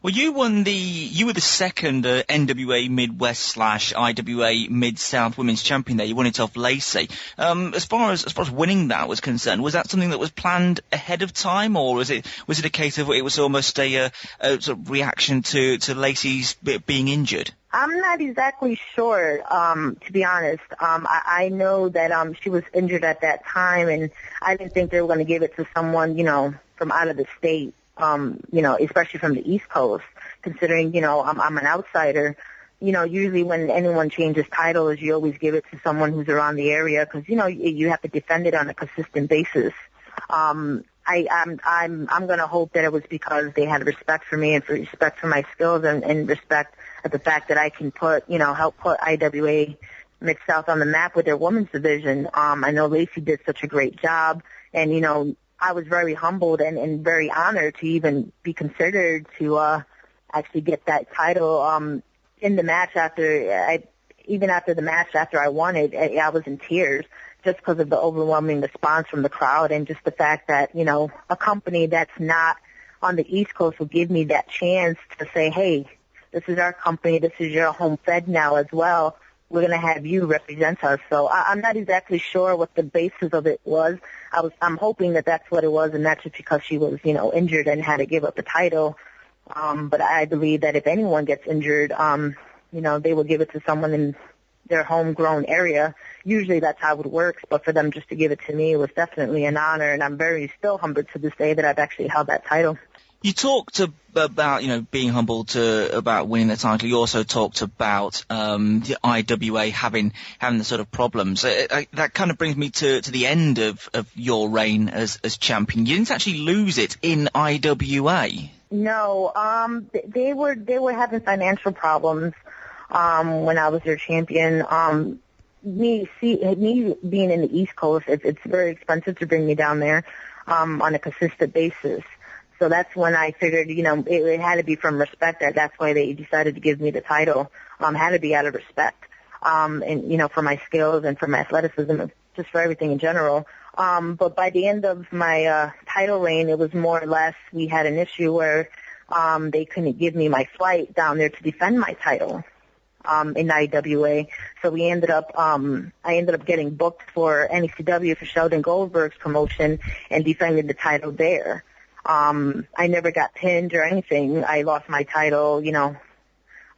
Well, you were the second NWA Midwest / IWA Mid-South Women's Champion there. You won it off Lacey. As far as winning that was concerned, was that something that was planned ahead of time, or was it a case of it was almost a sort of reaction to Lacey's being injured? I'm not exactly sure, to be honest. I know that she was injured at that time, and I didn't think they were going to give it to someone, from out of the state, especially from the East Coast, considering, I'm an outsider. Usually when anyone changes titles, you always give it to someone who's around the area, because, you have to defend it on a consistent basis. I'm going to hope that it was because they had respect for me and for respect for my skills and respect at the fact that I can help put IWA Mid-South on the map with their women's division. I know Lacey did such a great job, and, I was very humbled and very honored to even be considered to actually get that title. in the match even after the match, after I won it, I was in tears just because of the overwhelming response from the crowd and just the fact that, you know, a company that's not on the East Coast will give me that chance to say, hey, this is our company, this is your home fed now as well. We're going to have you represent us. So I'm not exactly sure what the basis of it was. I'm hoping that that's what it was, and not just because she was, you know, injured and had to give up the title. But I believe that if anyone gets injured, you know, they will give it to someone in their homegrown area. Usually that's how it works, but for them just to give it to me was definitely an honor, and I'm still humbled to this day that I've actually held that title. You talked about, you know, being humbled about winning the title. You also talked about the IWA having the sort of problems. That kind of brings me to the end of your reign as champion. You didn't actually lose it in IWA. No, they were having financial problems when I was their champion. Me being in the East Coast, it's very expensive to bring me down there on a consistent basis. So that's when I figured, you know, it had to be from respect. That's why they decided to give me the title. Had to be out of respect, and you know, for my skills and for my athleticism, just for everything in general. But by the end of my title reign, it was more or less we had an issue where they couldn't give me my flight down there to defend my title in IWA. So I ended up getting booked for NECW for Sheldon Goldberg's promotion and defending the title there. I never got pinned or anything. I lost my title, you know,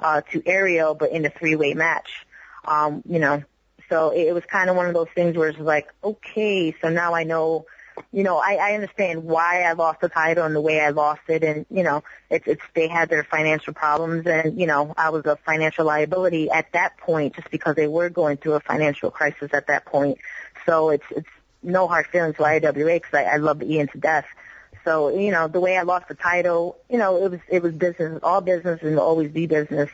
to Ariel, but in a 3-way match. You know, so it was kind of one of those things where it's like, okay, so now I know, you know, I understand why I lost the title and the way I lost it, and you know, they had their financial problems, and you know, I was a financial liability at that point, just because they were going through a financial crisis at that point. So it's no hard feelings to IWA because I love Ian to death. So, you know, the way I lost the title, you know, it was business, all business, and will always be business.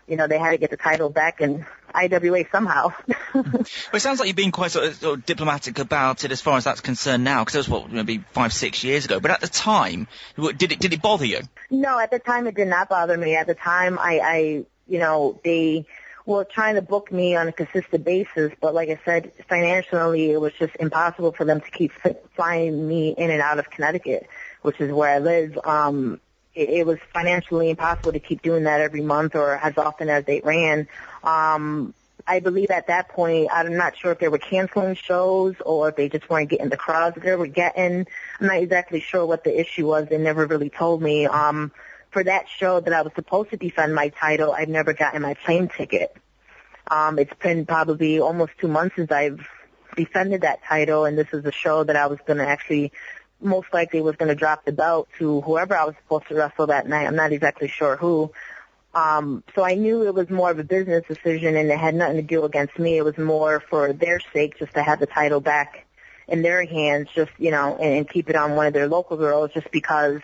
You know, they had to get the title back in IWA somehow. Well, it sounds like you're being quite sort of diplomatic about it as far as that's concerned now, because that was, maybe 5-6 years ago. But at the time, did it bother you? No, at the time it did not bother me. At the time, I you know, they were trying to book me on a consistent basis, but like I said, financially, it was just impossible for them to keep flying me in and out of Connecticut, which is where I live. It was financially impossible to keep doing that every month or as often as they ran. I believe at that point, I'm not sure if they were canceling shows or if they just weren't getting the crowds that they were getting. I'm not exactly sure what the issue was. They never really told me. For that show that I was supposed to defend my title, I've never gotten my plane ticket. It's been probably almost 2 months since I've defended that title, and this is a show that I was going to actually most likely was going to drop the belt to whoever I was supposed to wrestle that night. I'm not exactly sure who. So I knew it was more of a business decision, and it had nothing to do against me. It was more for their sake, just to have the title back in their hands, just, you know, and keep it on one of their local girls, just because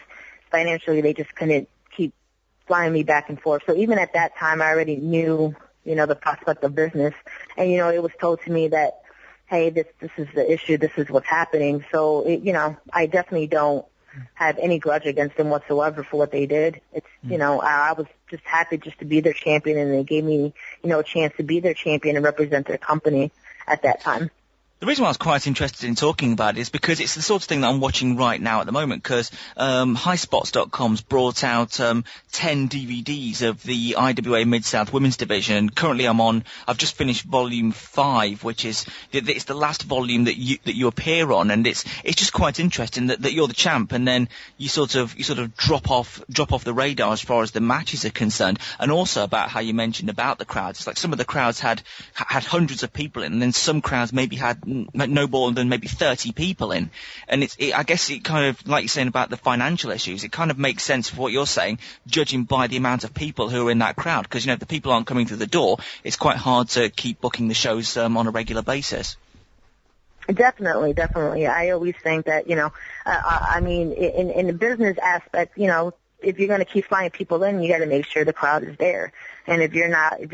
financially they just couldn't keep flying me back and forth. So even at that time, I already knew, you know, the prospect of business. And, you know, it was told to me that, hey, this is the issue, this is what's happening. So, you know, I definitely don't have any grudge against them whatsoever for what they did. It's, you know, I was just happy just to be their champion, and they gave me, you know, a chance to be their champion and represent their company at that time. The reason why I was quite interested in talking about it is because it's the sort of thing that I'm watching right now at the moment, because highspots.com's brought out 10 DVDs of the IWA Mid-South Women's Division. Currently I've just finished volume 5, which is, it's the last volume that you appear on, and it's just quite interesting that you're the champ, and then you sort of drop off the radar as far as the matches are concerned, and also about how you mentioned about the crowds. It's like some of the crowds had hundreds of people in, and then some crowds maybe had no more than maybe 30 people in, and I guess it kind of, like you're saying about the financial issues, it kind of makes sense for what you're saying, judging by the amount of people who are in that crowd, because, you know, if the people aren't coming through the door, it's quite hard to keep booking the shows on a regular basis. Definitely. I always think that, you know, I mean, in the business aspect, you know, if you're going to keep flying people in, you got to make sure the crowd is there. And if you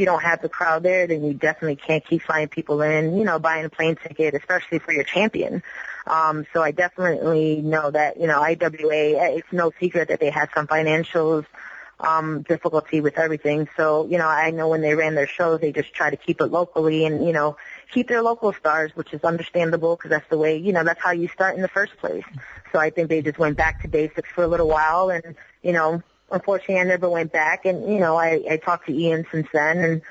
don't have the crowd there, then you definitely can't keep flying people in, you know, buying a plane ticket, especially for your champion. So I definitely know that, you know, IWA, it's no secret that they had some financials, difficulty with everything. So, I know when they ran their shows, they just try to keep it locally and, keep their local stars, which is understandable because that's the way, that's how you start in the first place. So I think they just went back to basics for a little while and, unfortunately I never went back and, I talked to Ian since then and,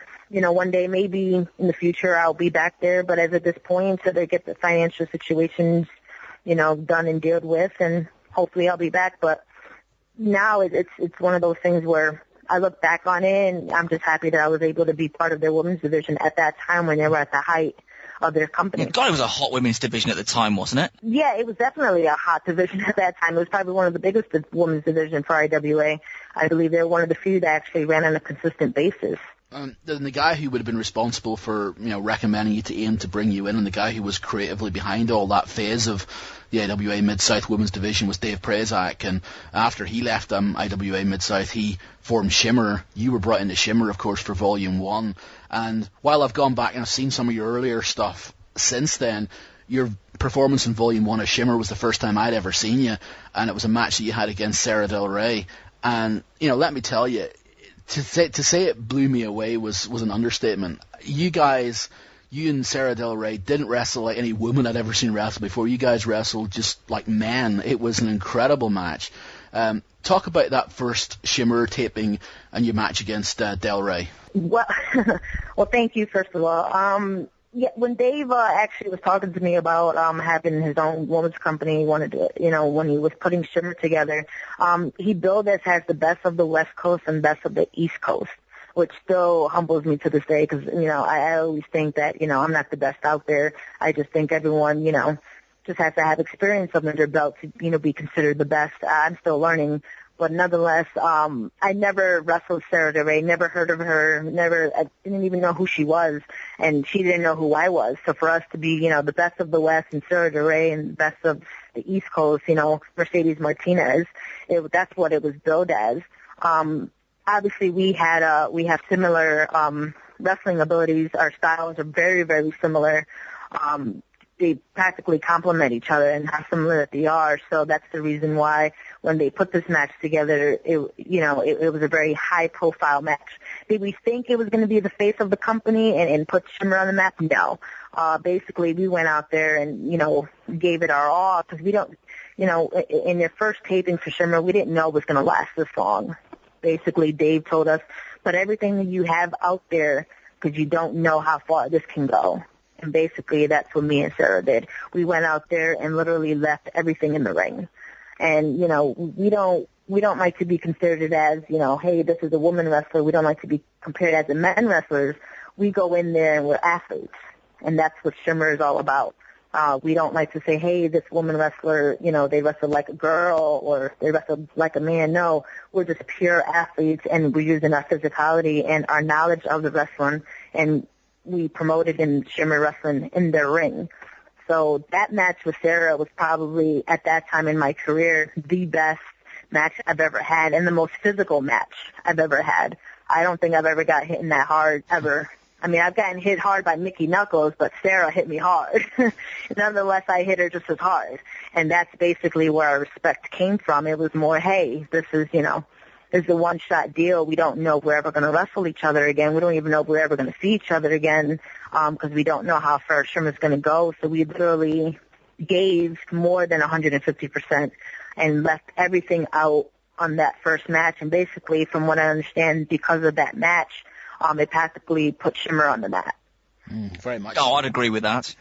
one day maybe in the future I'll be back there, but as of this point, until they get the financial situations, done and dealt with, and hopefully I'll be back. But now it's one of those things where I look back on it and I'm just happy that I was able to be part of their women's division at that time when they were at the height of their company. God, it was a hot women's division at the time, wasn't it? Yeah, it was definitely a hot division at that time. It was probably one of the biggest women's division for IWA. I believe they were one of the few that actually ran on a consistent basis. The guy who would have been responsible for, recommending you to Ian to bring you in, and the guy who was creatively behind all that phase of the IWA Mid-South Women's Division was Dave Prezak, and after he left IWA Mid-South, he formed SHIMMER. You were brought into SHIMMER, of course, for Volume 1, and while I've gone back and I've seen some of your earlier stuff since then, your performance in Volume 1 of SHIMMER was the first time I'd ever seen you, and it was a match that you had against Sara Del Rey, and, let me tell you, to say it blew me away was an understatement. You and Sara Del Rey didn't wrestle like any woman I'd ever seen wrestle before. You guys wrestled just like men. It was an incredible match. Talk about that first SHIMMER taping and your match against Del Rey. Well, thank you, first of all. Yeah, when Dave actually was talking to me about having his own women's company, wanted to, when he was putting SHIMMER together, he billed us as the best of the West Coast and best of the East Coast, which still humbles me to this day because, I always think that, I'm not the best out there. I just think everyone, just has to have experience under their belt to, be considered the best. I'm still learning. But nonetheless, I never wrestled Sara Del Rey, never heard of her, I didn't even know who she was, and she didn't know who I was. So for us to be, the best of the West and Sara Del Rey and the best of the East Coast, Mercedes Martinez, that's what it was billed as. Obviously we have similar, wrestling abilities. Our styles are very, very similar. They practically complement each other and how similar they are. So that's the reason why when they put this match together, it was a very high-profile match. Did we think it was going to be the face of the company and put SHIMMER on the map? No. Basically, we went out there and, gave it our all because we don't, in their first taping for SHIMMER, we didn't know it was going to last this long. Basically, Dave told us, put everything that you have out there because you don't know how far this can go. And basically, that's what me and Sara did. We went out there and literally left everything in the ring. And, we don't like to be considered as, hey, this is a woman wrestler. We don't like to be compared as the men wrestlers. We go in there and we're athletes. And that's what SHIMMER is all about. We don't like to say, hey, this woman wrestler, they wrestle like a girl or they wrestle like a man. No, we're just pure athletes and we're using our physicality and our knowledge of the wrestling, and we promoted in SHIMMER wrestling in their ring. So that match with Sara was probably, at that time in my career, the best match I've ever had and the most physical match I've ever had. I don't think I've ever got hit that hard, ever. I mean, I've gotten hit hard by Mickey Knuckles, but Sara hit me hard. Nonetheless, I hit her just as hard. And that's basically where our respect came from. It was more, hey, this is, it's a one-shot deal. We don't know if we're ever going to wrestle each other again. We don't even know if we're ever going to see each other again because we don't know how far SHIMMER's going to go. So we literally gave more than 150% and left everything out on that first match. And basically, from what I understand, because of that match, it practically put SHIMMER on the map. Very much. Oh, I'd agree with that.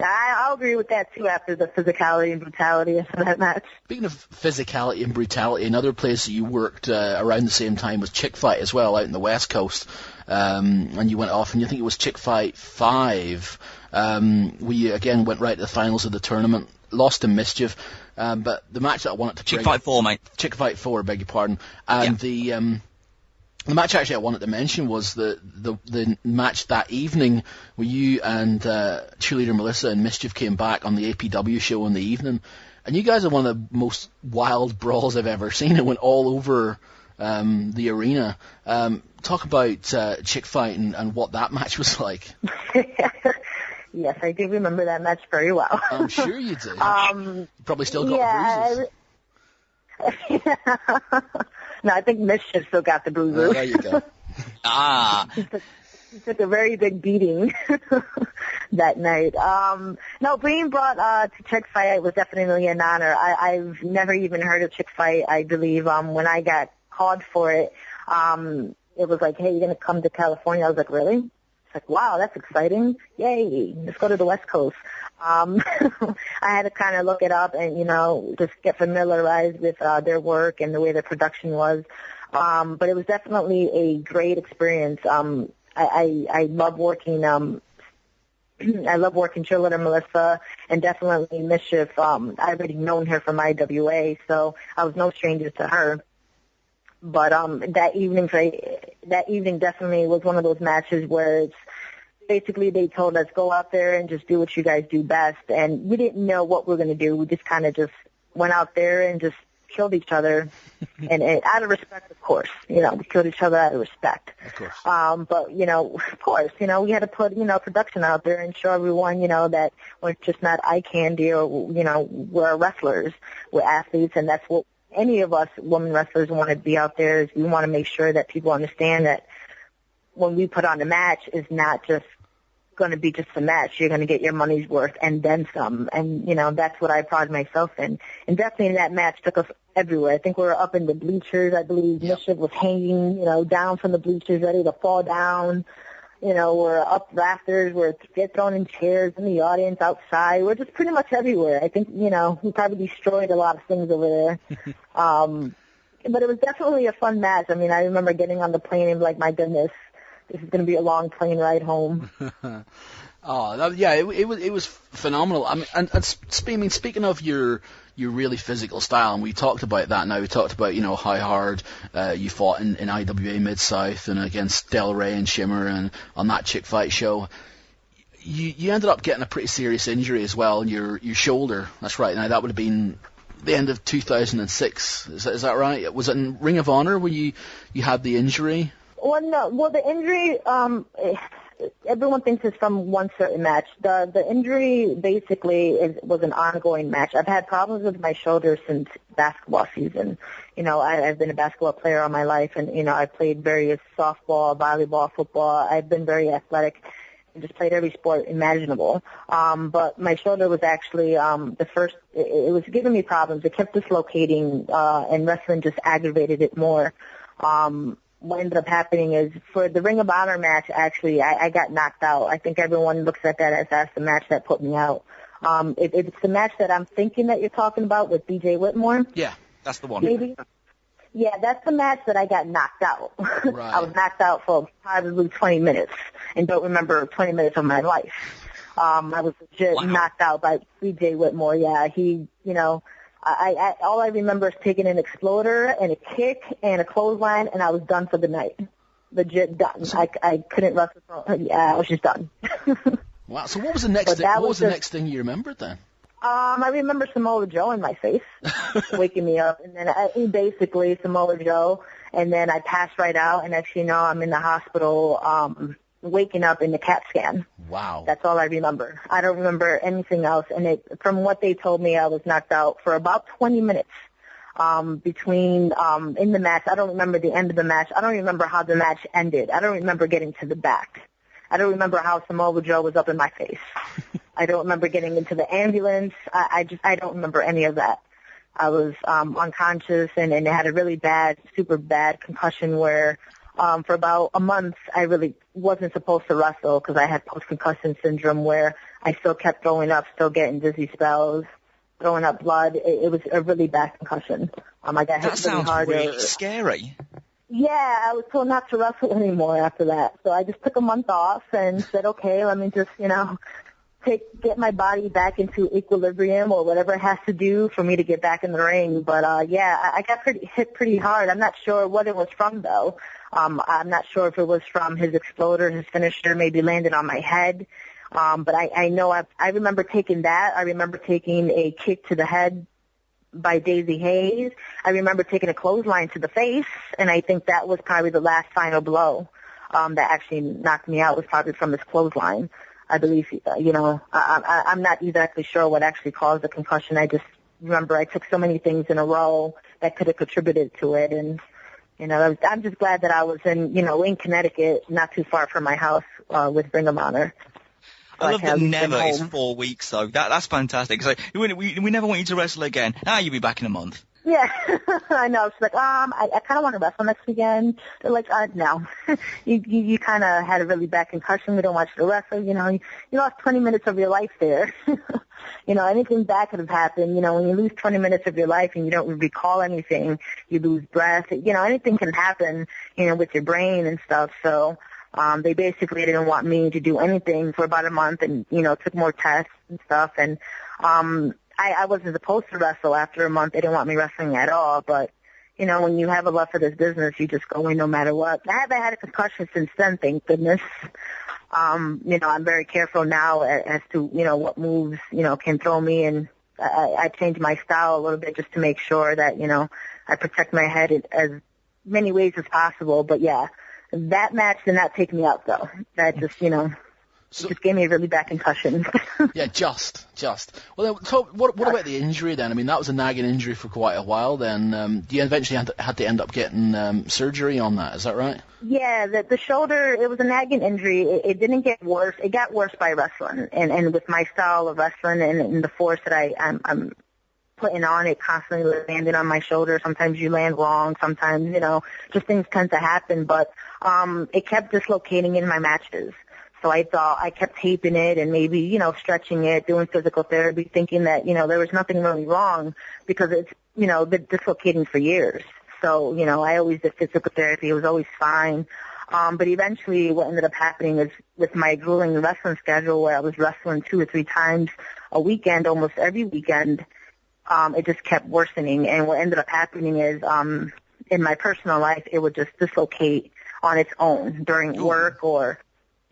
I'll agree with that, too, after the physicality and brutality of that match. Speaking of physicality and brutality, another place that you worked around the same time was ChickFight as well, out in the West Coast. And you went off, and you think it was ChickFight 5. We, again, went right to the finals of the tournament, lost to Mischief. But the match that I wanted to ChickFight 4, mate. ChickFight 4, beg your pardon. And the match actually I wanted to mention was the match that evening where you and cheerleader Melissa and Mischief came back on the APW show in the evening. And you guys are one of the most wild brawls I've ever seen. It went all over the arena. Talk about ChickFight and what that match was like. Yes, I do remember that match very well. I'm sure you do. You probably still got the bruises. No, I think Mischief still got the bruiser. Oh, there you go. He took a very big beating that night. No, being brought to ChickFight was definitely an honor. I've never even heard of ChickFight. I believe when I got called for it, it was like, hey, you're going to come to California. I was like, really? It's like, wow, that's exciting. Yay, let's go to the West Coast. I had to kind of look it up and, just get familiarized with their work and the way their production was. But it was definitely a great experience. I love working, I love working cheerleader Melissa and definitely Mischief. I've already known her from IWA, so I was no stranger to her. But that evening definitely was one of those matches where it's basically they told us, go out there and just do what you guys do best. And we didn't know what we were going to do. We just kind of just went out there and just killed each other. and out of respect, of course. We killed each other out of respect. Of course. But, of course, we had to put, production out there and show everyone, that we're just not eye candy or, we're wrestlers. We're athletes, and that's what any of us women wrestlers want to be out there. Is we want to make sure that people understand that when we put on a match, is not just going to be just a match. You're going to get your money's worth and then some. And, that's what I pride myself in. And definitely that match took us everywhere. I think we were up in the bleachers. I believe Mischief was hanging, down from the bleachers, ready to fall down. We're up rafters. We're get thrown in chairs in the audience outside. We're just pretty much everywhere. I think, we probably destroyed a lot of things over there. But it was definitely a fun match. I mean, I remember getting on the plane and like, my goodness, this is going to be a long plane ride home. It was phenomenal. I mean, and speaking of your really physical style, and we talked about that now. We talked about, how hard you fought in IWA Mid-South and against Del Rey and Shimmer and on that ChickFight show. You ended up getting a pretty serious injury as well in your shoulder. That's right. Now, that would have been the end of 2006. Is that right? Was it in Ring of Honor where you had the injury? Well, no. Well, the injury, everyone thinks it's from one certain match. The injury basically was an ongoing match. I've had problems with my shoulder since basketball season. I've been a basketball player all my life, and, I've played various softball, volleyball, football. I've been very athletic and just played every sport imaginable. But my shoulder was actually it was giving me problems. It kept dislocating, and wrestling just aggravated it more. What ended up happening is for the Ring of Honor match, actually, I got knocked out. I think everyone looks at that as that's the match that put me out. If it's the match that I'm thinking that you're talking about with BJ Whitmore. Yeah, that's the one. Maybe. Yeah, that's the match that I got knocked out. Right. I was knocked out for probably 20 minutes and don't remember 20 minutes of my life. I was legit knocked out by BJ Whitmore. Yeah, he, I all I remember is taking an exploder and a kick and a clothesline, and I was done for the night. Legit done. I couldn't wrestle. I was just done. Wow. So what was the next thing? What was the next thing you remembered then? I remember Samoa Joe in my face, waking me up, and then basically Samoa Joe, and then I passed right out, and actually now I'm in the hospital, waking up in the CAT scan. Wow. That's all I remember. I don't remember anything else. And from what they told me, I was knocked out for about 20 minutes between in the match. I don't remember the end of the match. I don't remember how the match ended. I don't remember getting to the back. I don't remember how Samoa Joe was up in my face. I don't remember getting into the ambulance. I don't remember any of that. I was unconscious and had a really bad, super bad concussion where for about a month, I really wasn't supposed to wrestle because I had post-concussion syndrome where I still kept throwing up, still getting dizzy spells, throwing up blood. It was a really bad concussion. I got hit really hard. That sounds really scary. Yeah, I was told not to wrestle anymore after that. So I just took a month off and said, okay, let me just, get my body back into equilibrium or whatever it has to do for me to get back in the ring. But, I got hit pretty hard. I'm not sure what it was from, though. I'm not sure if it was from his exploder, his finisher maybe landed on my head. But I know I remember taking that. I remember taking a kick to the head by Daisy Hayes. I remember taking a clothesline to the face, and I think that was probably the last final blow that actually knocked me out was probably from this clothesline. I believe, I'm not exactly sure what actually caused the concussion. I just remember I took so many things in a row that could have contributed to it, and I'm just glad that I was in Connecticut, not too far from my house, with Ring of Honor. I love that never is 4 weeks, though. That's fantastic. So we never want you to wrestle again. You'll be back in a month. Yeah, I know. She's like, I kind of want to wrestle next weekend. They're like, no. you kind of had a really bad concussion. We don't want you to wrestle. You lost 20 minutes of your life there. Anything bad could have happened. When you lose 20 minutes of your life and you don't recall anything, you lose breath. Anything can happen, with your brain and stuff. So they basically didn't want me to do anything for about a month and, took more tests and stuff. And I wasn't supposed to wrestle after a month. They didn't want me wrestling at all. But, when you have a love for this business, you just go in no matter what. I haven't had a concussion since then, thank goodness. I'm very careful now as to, what moves, can throw me. And I changed my style a little bit just to make sure that, I protect my head in as many ways as possible. But, yeah, that match did not take me out, though. That just, it just gave me a really bad concussion. Yeah, just. Well, then, what about the injury then? I mean, that was a nagging injury for quite a while then. You eventually had to end up getting surgery on that, is that right? Yeah, the shoulder, it was a nagging injury. It didn't get worse. It got worse by wrestling. And with my style of wrestling and the force that I'm putting on, it constantly landed on my shoulder. Sometimes you land wrong. Sometimes, just things tend to happen. But it kept dislocating in my matches. So I thought I kept taping it and maybe, stretching it, doing physical therapy, thinking that, there was nothing really wrong because it's, been dislocating for years. So, I always did physical therapy. It was always fine. But eventually what ended up happening is with my grueling wrestling schedule where I was wrestling 2 or 3 times a weekend, almost every weekend, it just kept worsening. And what ended up happening is in my personal life, it would just dislocate on its own during work or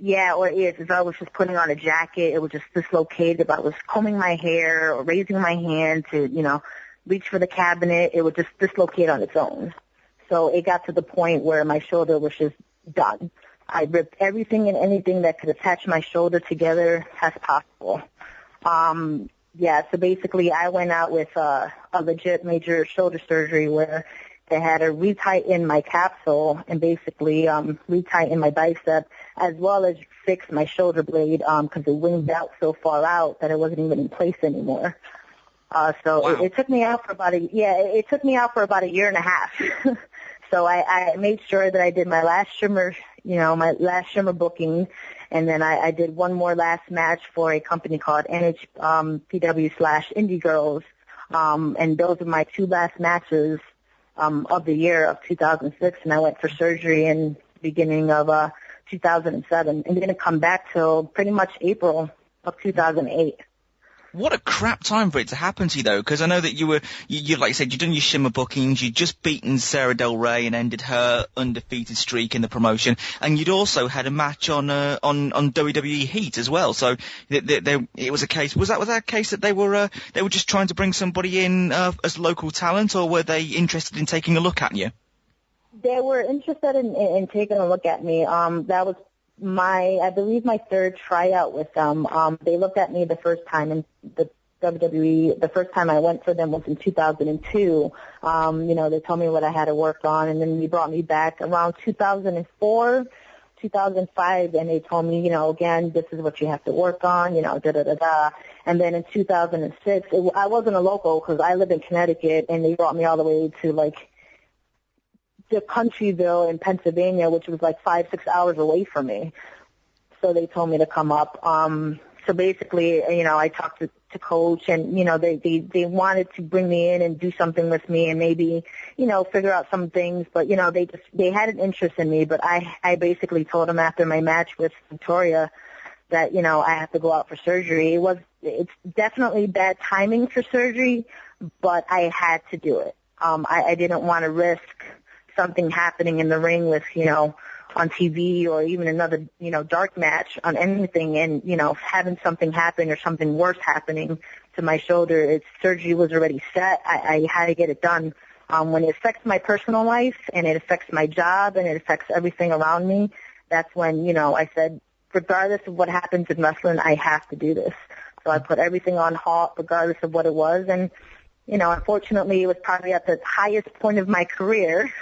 if I was just putting on a jacket, it would just dislocate. If I was combing my hair or raising my hand to, reach for the cabinet, it would just dislocate on its own. So it got to the point where my shoulder was just done. I ripped everything and anything that could attach my shoulder together as possible. So basically I went out with a legit major shoulder surgery where they had to retighten my capsule and basically retighten my bicep as well as fix my shoulder blade because it winged out so far out that it wasn't even in place anymore. It took me out for about a year and a half. So I made sure that I did my last SHIMMER, booking, and then I did one more last match for a company called NHPW/Indie Girls, and those are my 2 last matches of the year of 2006, and I went for surgery in the beginning of 2007, and didn't come back till pretty much April of 2008. What a crap time for it to happen to you, though, because I know that you like you said, you'd done your SHIMMER bookings, you'd just beaten Sara Del Rey and ended her undefeated streak in the promotion, and you'd also had a match on WWE Heat as well. So it was a case. Was that a case that they were just trying to bring somebody in as local talent, or were they interested in taking a look at you? They were interested in taking a look at me. That was I believe my 3rd tryout with them. They looked at me the first time in the WWE. The first time I went for them was in 2002. They told me what I had to work on, and then they brought me back around 2004, 2005, and they told me, again, this is what you have to work on, And then in 2006, I wasn't a local because I live in Connecticut, and they brought me all the way to the Countryville in Pennsylvania, which was 5-6 hours away from me. So they told me to come up. So basically, I talked to Coach, and they wanted to bring me in and do something with me, and maybe figure out some things. But they had an interest in me. But I basically told them after my match with Victoria that I have to go out for surgery. It's definitely bad timing for surgery, but I had to do it. I didn't want to risk something happening in the ring with, on TV or even another, dark match on anything and, having something happen or something worse happening to my shoulder. Surgery was already set. I had to get it done. When it affects my personal life and it affects my job and it affects everything around me, that's when, I said, regardless of what happens in wrestling, I have to do this. So I put everything on halt regardless of what it was. And, unfortunately, it was probably at the highest point of my career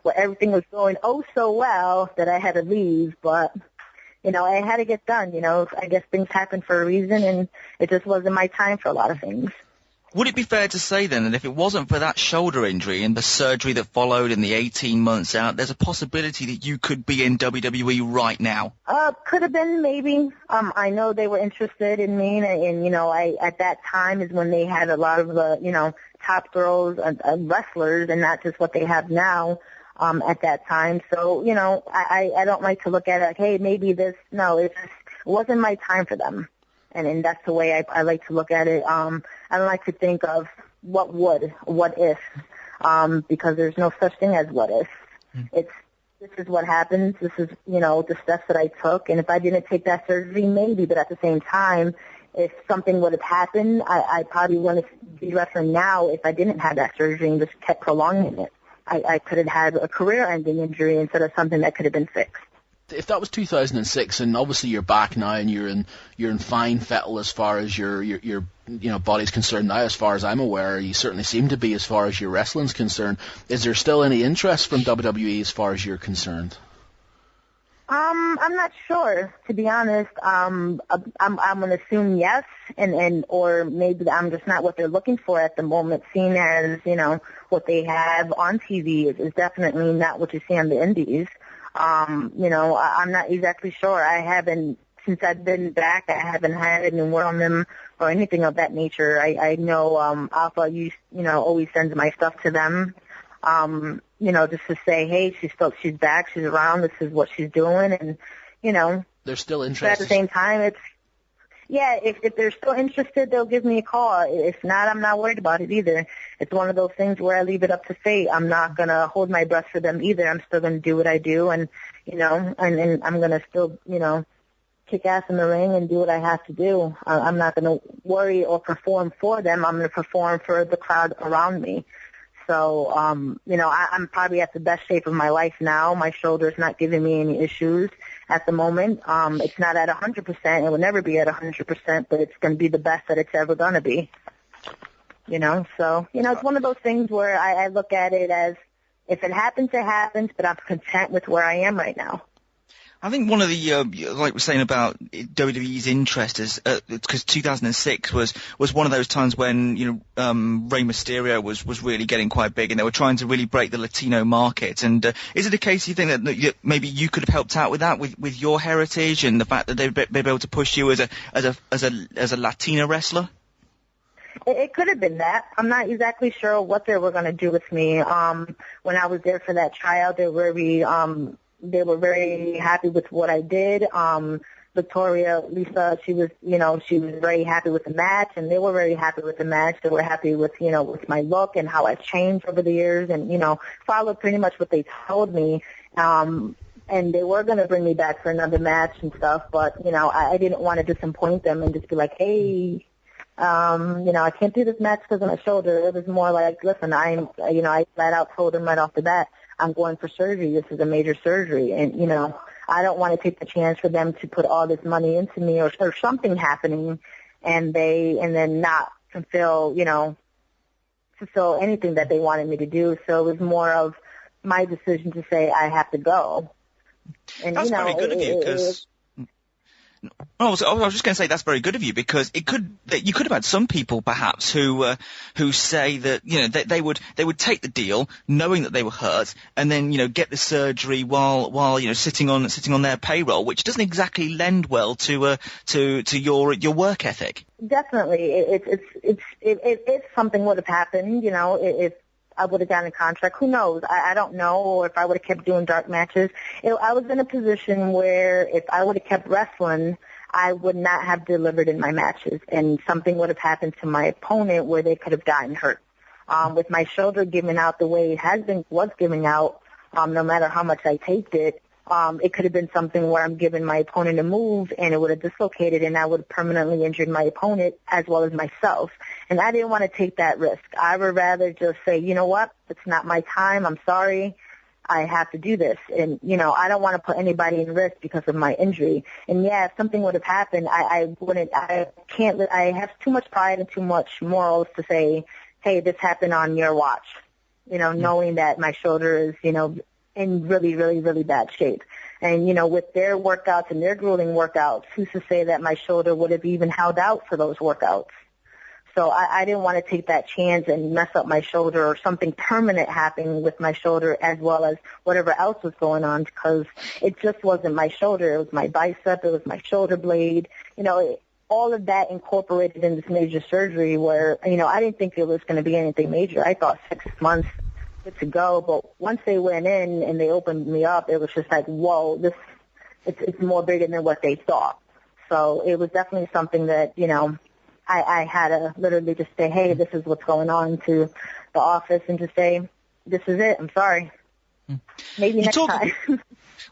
where everything was going oh so well that I had to leave, but I had to get done. I guess things happen for a reason, and it just wasn't my time for a lot of things. Would it be fair to say then that if it wasn't for that shoulder injury and the surgery that followed in the 18 months out, there's a possibility that you could be in WWE right now? Could have been, maybe. I know they were interested in me, and I at that time is when they had a lot of the, top girls and wrestlers, and not just what they have now. At that time, so I don't like to look at it like, hey, maybe this. No, it wasn't my time for them. And that's the way I like to look at it. I don't like to think of what if, because there's no such thing as what if. This is what happens. This is, the steps that I took. And if I didn't take that surgery, maybe. But at the same time, if something would have happened, I probably wouldn't be wrestling now if I didn't have that surgery and just kept prolonging it. I could have had a career-ending injury instead of something that could have been fixed. If that was 2006, and obviously you're back now, and you're in fine fettle as far as your body's concerned now, as far as I'm aware, you certainly seem to be as far as your wrestling's concerned. Is there still any interest from WWE as far as you're concerned? I'm not sure, to be honest. I'm gonna assume yes, or maybe I'm just not what they're looking for at the moment. Seeing as what they have on TV is definitely not what you see on the indies. I'm not exactly sure. I haven't, since I've been back, I haven't had any word on them or anything of that nature. I know Alpha always sends my stuff to them. Just to say, hey, she's back, she's around, this is what she's doing, and, they're still interested. But at the same time, if they're still interested, they'll give me a call. If not, I'm not worried about it either. It's one of those things where I leave it up to fate. I'm not going to hold my breath for them either. I'm still going to do what I do, and, and I'm going to still, kick ass in the ring and do what I have to do. I'm not going to worry or perform for them. I'm going to perform for the crowd around me. So, I'm probably at the best shape of my life now. My shoulder's not giving me any issues at the moment. It's not at 100%. It will never be at 100%, but it's going to be the best that it's ever going to be. So, it's one of those things where I look at it as, if it happens, it happens, but I'm content with where I am right now. I think one of the, like we're saying about WWE's interest is, because 2006 was one of those times when, Rey Mysterio was really getting quite big, and they were trying to really break the Latino market. And, is it a case you think that maybe you could have helped out with that, with your heritage and the fact that they'd be able to push you as a Latina wrestler? It could have been that. I'm not exactly sure what they were going to do with me. When I was there for that tryout, they were very happy with what I did. Lisa, she was very happy with the match, and they were very happy with the match. They were happy with, with my look and how I've changed over the years, and, followed pretty much what they told me. And they were going to bring me back for another match and stuff, but, I didn't want to disappoint them and just be like, hey, I can't do this match because of my shoulder. It was more like, listen, I flat out told them right off the bat, I'm going for surgery. This is a major surgery. And, I don't want to take the chance for them to put all this money into me or something happening and then not fulfill anything that they wanted me to do. So it was more of my decision to say I have to go. And, that's very good of you, because... I was just going to say that's very good of you, because you could have had some people perhaps who say that they would take the deal knowing that they were hurt, and then get the surgery while sitting on their payroll, which doesn't exactly lend well to your work ethic. Definitely, if something would have happened, if I would have gotten a contract. Who knows? I don't know. Or if I would have kept doing dark matches. I was in a position where if I would have kept wrestling, I would not have delivered in my matches, and something would have happened to my opponent where they could have gotten hurt. With my shoulder giving out the way it was giving out, no matter how much I taped it, it could have been something where I'm giving my opponent a move and it would have dislocated, and I would have permanently injured my opponent as well as myself. And I didn't want to take that risk. I would rather just say, you know what, it's not my time. I'm sorry. I have to do this. And, I don't want to put anybody in risk because of my injury. And yeah, if something would have happened, I have too much pride and too much morals to say, hey, this happened on your watch. Knowing that my shoulder is, in really, really, really bad shape. And, you know, with their workouts and their grueling workouts, who's to say that my shoulder would have even held out for those workouts? So I didn't want to take that chance and mess up my shoulder or something permanent happening with my shoulder as well as whatever else was going on, because it just wasn't my shoulder. It was my bicep. It was my shoulder blade. You know, all of that incorporated in this major surgery where, you know, I didn't think it was going to be anything major. I thought 6 months good to go. But once they went in and they opened me up, it was just like, whoa, it's more bigger than what they thought. So it was definitely something that, you know, I had to literally just say, hey, this is what's going on to the office and just say, this is it. I'm sorry. Maybe next time.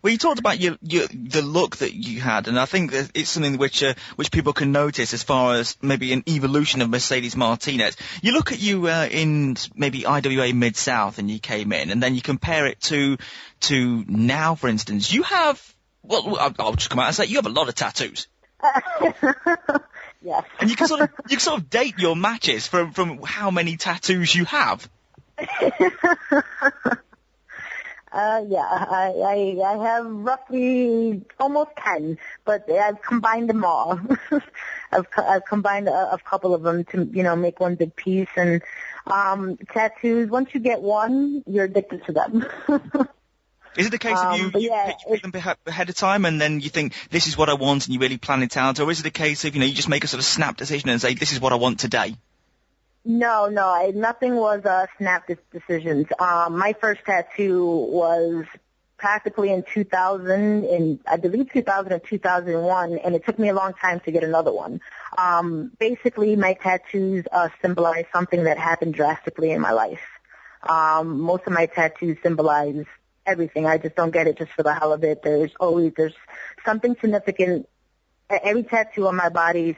Well, you talked about the look that you had, and I think that it's something which people can notice as far as maybe an evolution of Mercedes Martinez. You look at you in maybe IWA Mid-South, and you came in, and then you compare it to now, for instance. You have, well, I'll just come out and say you have a lot of tattoos. Yes. And you can sort of date your matches from how many tattoos you have. I have roughly almost 10, but I've combined them all. I've combined a couple of them to, you know, make one big piece. And tattoos, once you get one, you're addicted to them. Is it the case of you pick them ahead of time and then you think, this is what I want, and you really plan it out? Or is it a case of, you know, you just make a sort of snap decision and say, this is what I want today? No, nothing was snap decisions. My first tattoo was practically in 2000, in I believe 2000 or 2001, and it took me a long time to get another one. Basically, my tattoos symbolize something that happened drastically in my life. Most of my tattoos symbolize everything. I just don't get it just for the hell of it. There's something significant. Every tattoo on my body,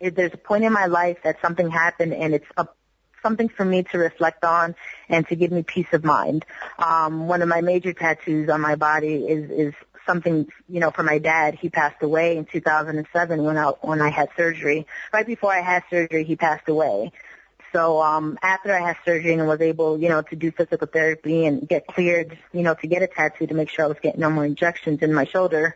there's a point in my life that something happened, and it's something for me to reflect on and to give me peace of mind. One of my major tattoos on my body is something, you know, for my dad. He passed away in 2007 when I had surgery. Right before I had surgery, he passed away. So after I had surgery and was able, you know, to do physical therapy and get cleared, you know, to get a tattoo to make sure I was getting no more injections in my shoulder,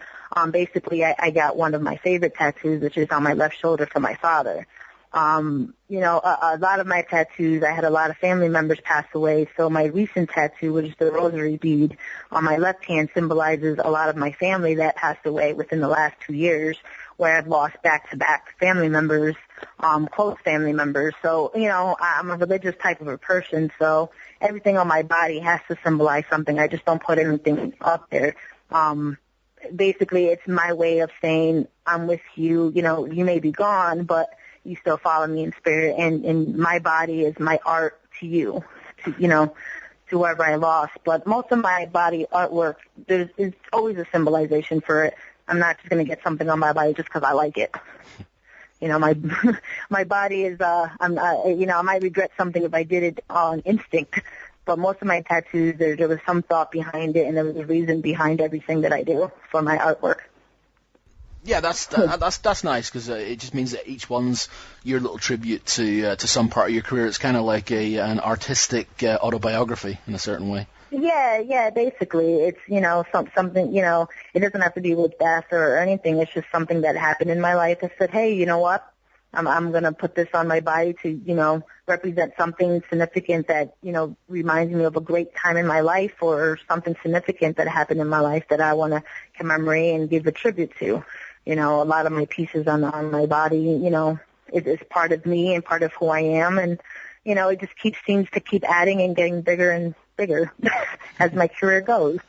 basically I got one of my favorite tattoos, which is on my left shoulder for my father. You know, a lot of my tattoos, I had a lot of family members pass away, so my recent tattoo, which is the rosary bead on my left hand, symbolizes a lot of my family that passed away within the last 2 years, where I've lost back-to-back family members, close family members. So, you know, I'm a religious type of a person, so everything on my body has to symbolize something. I just don't put anything up there. Basically, it's my way of saying, I'm with you. You know, you may be gone, but you still follow me in spirit, and my body is my art to you, to, you know, to whoever I lost. But most of my body artwork, there's always a symbolization for it. I'm not just going to get something on my body just because I like it. You know, my body is, you know, I might regret something if I did it on instinct, but most of my tattoos, there was some thought behind it, and there was a reason behind everything that I do for my artwork. Yeah, that's nice, because it just means that each one's your little tribute to some part of your career. It's kind of like an artistic autobiography in a certain way. Yeah, basically. It's, you know, something, you know, it doesn't have to be with death or anything. It's just something that happened in my life. I said, hey, you know what? I'm going to put this on my body to, you know, represent something significant that, you know, reminds me of a great time in my life, or something significant that happened in my life that I want to commemorate and give a tribute to. You know, a lot of my pieces on my body, you know, is part of me and part of who I am. And, you know, it just seems to keep adding and getting bigger and bigger as my career goes.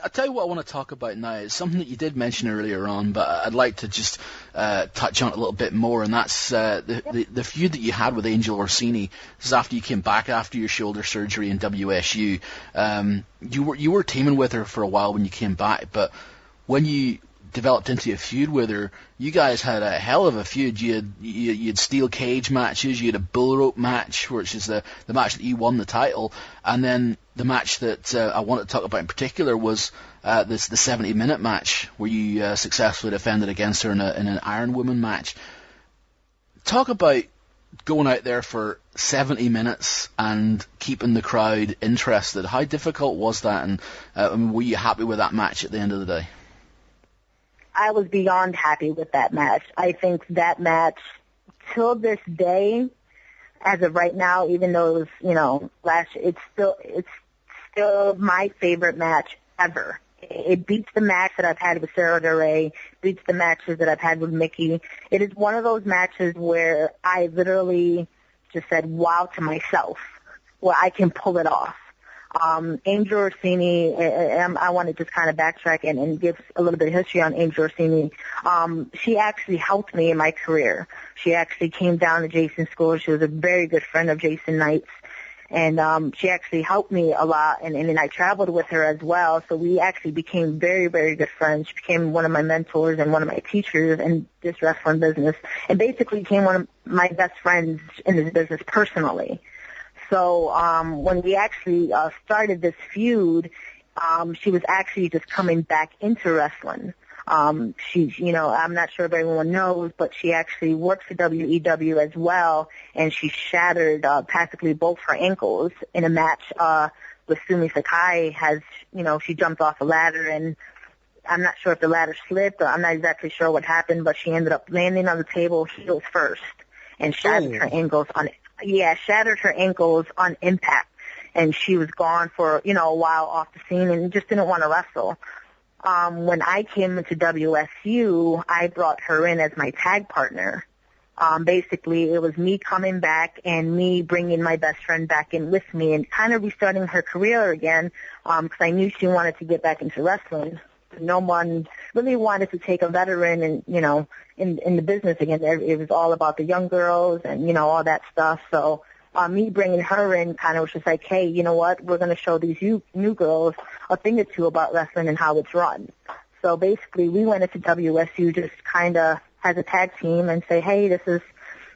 I'll tell you what I want to talk about now. It's something that you did mention earlier on, but I'd like to just touch on it a little bit more, and that's the feud that you had with Angel Orsini. This is after you came back after your shoulder surgery in WSU. You were teaming with her for a while when you came back, but when you developed into a feud with her, you guys had a hell of a feud. You had steel cage matches, you had a bull rope match, which is the match that you won the title, and then the match that I want to talk about in particular was the 70-minute match where you successfully defended against her in an Iron Woman match. Talk about going out there for 70 minutes and keeping the crowd interested. How difficult was that, and were you happy with that match at the end of the day? I was beyond happy with that match. I think that match, till this day, as of right now, even though it was, last year, it's still my favorite match ever. It beats the match that I've had with Sara Del Rey, beats the matches that I've had with Mickey. It is one of those matches where I literally just said wow to myself, where I can pull it off. Angel Orsini, I want to just kind of backtrack and give a little bit of history on Angel Orsini. She actually helped me in my career. She actually came down to Jason's school. She was a very good friend of Jason Knight's. And she actually helped me a lot, and I traveled with her as well. So we actually became very, very good friends. She became one of my mentors and one of my teachers in this wrestling business, and basically became one of my best friends in this business personally. So when we actually started this feud, she was actually just coming back into wrestling. She's, I'm not sure if everyone knows, but she actually works for WEW as well, and she shattered practically both her ankles in a match with Sumi Sakai. She jumped off a ladder, and I'm not sure if the ladder slipped, or I'm not exactly sure what happened, but she ended up landing on the table heels first and shattered her ankles on impact, and she was gone for, a while off the scene and just didn't want to wrestle. When I came into WSU, I brought her in as my tag partner. Basically, it was me coming back and me bringing my best friend back in with me and kind of restarting her career again, because I knew she wanted to get back into wrestling. No one really wanted to take a veteran and, in the business again. It was all about the young girls and, all that stuff. So me bringing her in kind of was just like, hey, you know what, we're going to show these new girls a thing or two about wrestling and how it's run. So basically we went into WSU just kind of as a tag team and say, hey, this is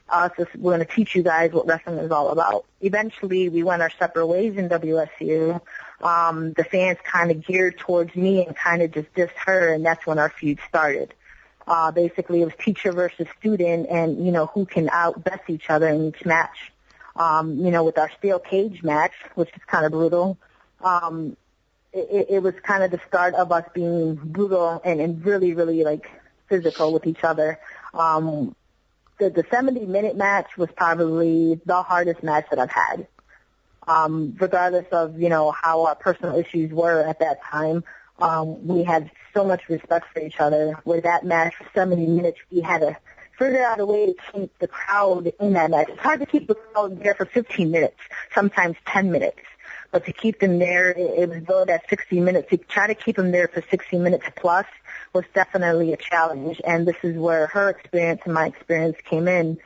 us. We're going to teach you guys what wrestling is all about. Eventually we went our separate ways in WSU. The fans kind of geared towards me and kind of just dissed her, and that's when our feud started. Basically it was teacher versus student and, who can outbest each other in each match. With our steel cage match, which is kind of brutal, it was kind of the start of us being brutal and really, really, physical with each other. The 70-minute match was probably the hardest match that I've had. Regardless of, how our personal issues were at that time, we had so much respect for each other. With that match for 70 minutes, we had to figure out a way to keep the crowd in that match. It's hard to keep the crowd there for 15 minutes, sometimes 10 minutes. But to keep them there, it was good at 60 minutes. To try to keep them there for 60 minutes plus was definitely a challenge. And this is where her experience and my experience came in,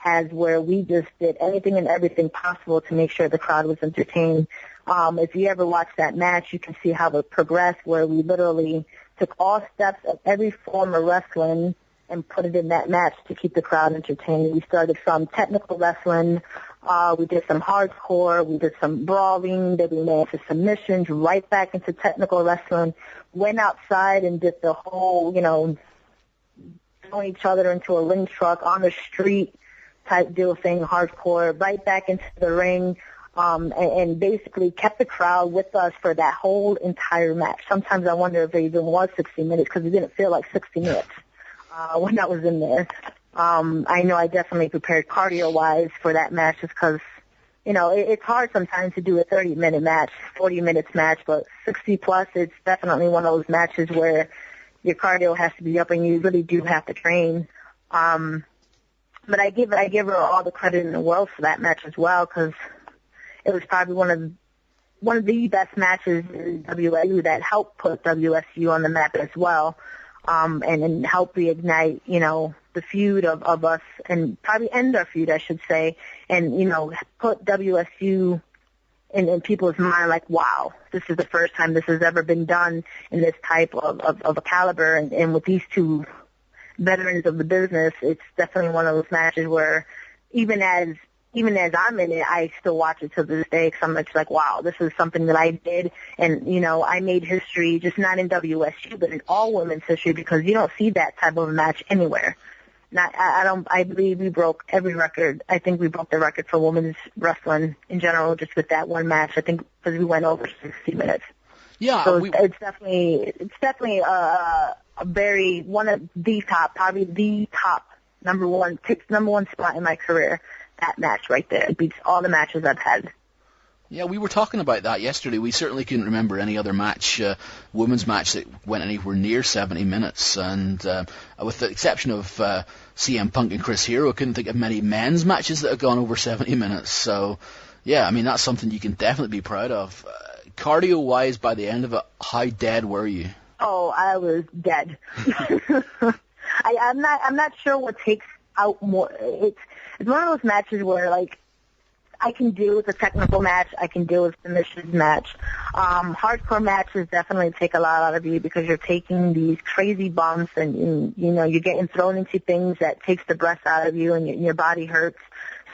as where we just did anything and everything possible to make sure the crowd was entertained. If you ever watch that match, you can see how it progressed, where we literally took all steps of every form of wrestling and put it in that match to keep the crowd entertained. We started from technical wrestling, we did some hardcore, we did some brawling, then we went into submissions, right back into technical wrestling, went outside and did the whole, throwing each other into a ring truck on the street type deal thing, hardcore, right back into the ring, and basically kept the crowd with us for that whole entire match. Sometimes I wonder if it even was 60 minutes, because it didn't feel like 60 minutes. When I was in there. I know I definitely prepared cardio-wise for that match just because, it's hard sometimes to do a 30-minute match, 40-minute match, but 60-plus, it's definitely one of those matches where your cardio has to be up and you really do have to train. But I give her all the credit in the world for that match as well, because it was probably one of the best matches in WSU that helped put WSU on the map as well. And help reignite, the feud of us, and probably end our feud, I should say, and, put WSU in people's mind like, wow, this is the first time this has ever been done in this type of a caliber, and with these two veterans of the business, it's definitely one of those matches where even as I'm in it, I still watch it to this day, because I'm just like, wow, this is something that I did, and, I made history, just not in WSU, but in all women's history, because you don't see that type of match anywhere. I believe we broke every record. I think we broke the record for women's wrestling in general just with that one match. I think because we went over 60 minutes. Yeah. So it's definitely a very, one of the top, probably the top number one spot in my career. That match right there. It beats all the matches I've had. Yeah, we were talking about that yesterday. We certainly couldn't remember any other match, women's match that went anywhere near 70 minutes. And with the exception of CM Punk and Chris Hero, I couldn't think of many men's matches that have gone over 70 minutes. So, yeah, I mean, that's something you can definitely be proud of. Cardio-wise, by the end of it, how dead were you? Oh, I was dead. I'm not sure what takes out more. It's one of those matches where, like, I can deal with a technical match. I can deal with a submissions match. Hardcore matches definitely take a lot out of you because you're taking these crazy bumps and, you're getting thrown into things that takes the breath out of you and your body hurts.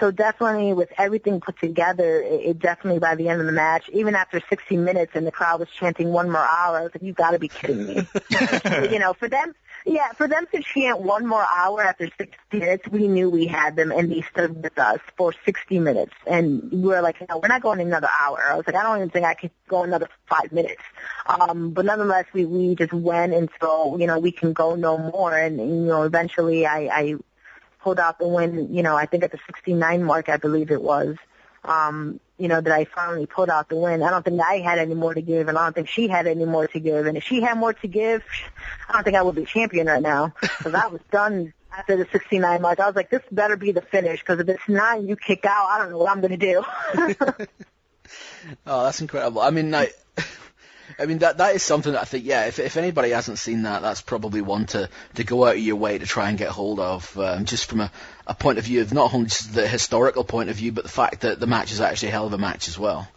So definitely with everything put together, it definitely by the end of the match, even after 60 minutes and the crowd was chanting 1 more hour, I was like, you got to be kidding me. For them to chant 1 more hour after 60 minutes, we knew we had them, and they stood with us for 60 minutes. And we were like, no, we're not going another hour. I was like, I don't even think I could go another 5 minutes. But nonetheless, we just went until, we can go no more. And, eventually I pulled out the win, I think at the 69 mark, I believe it was. That I finally pulled out the win. I don't think I had any more to give, and I don't think she had any more to give. And if she had more to give, I don't think I would be champion right now, because I was done after the 69 mark. I was like, this better be the finish, because if it's not and you kick out, I don't know what I'm going to do. Oh, that's incredible. I mean, that is something that I think, if anybody hasn't seen that, that's probably one to go out of your way to try and get hold of, just from a point of view of not only just the historical point of view, but the fact that the match is actually a hell of a match as well.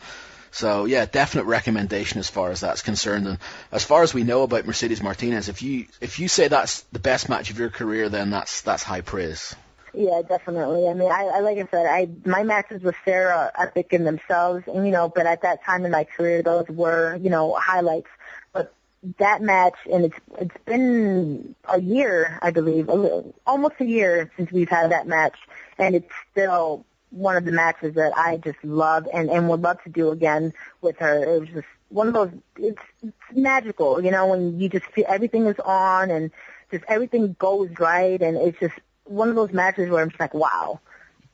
So, yeah, definite recommendation as far as that's concerned. And as far as we know about Mercedes Martinez, if you say that's the best match of your career, then that's high praise. Yeah, definitely. I mean, I like I said, my matches with Sara are epic in themselves, and but at that time in my career, those were, highlights. But that match, and it's been a year, I believe, almost a year since we've had that match, and it's still one of the matches that I just love and would love to do again with her. It was just one of those, it's magical, when you just feel everything is on and just everything goes right, and it's just one of those matches where I'm just like, wow.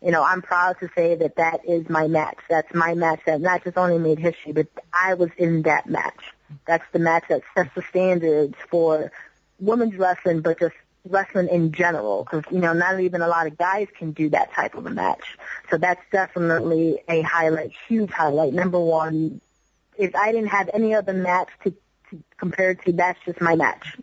I'm proud to say that is my match. That's my match that not just only made history, but I was in that match. That's the match that sets the standards for women's wrestling, but just wrestling in general. Because, not even a lot of guys can do that type of a match. So that's definitely a highlight, huge highlight. Number one, if I didn't have any other match to compare to, that's just my match.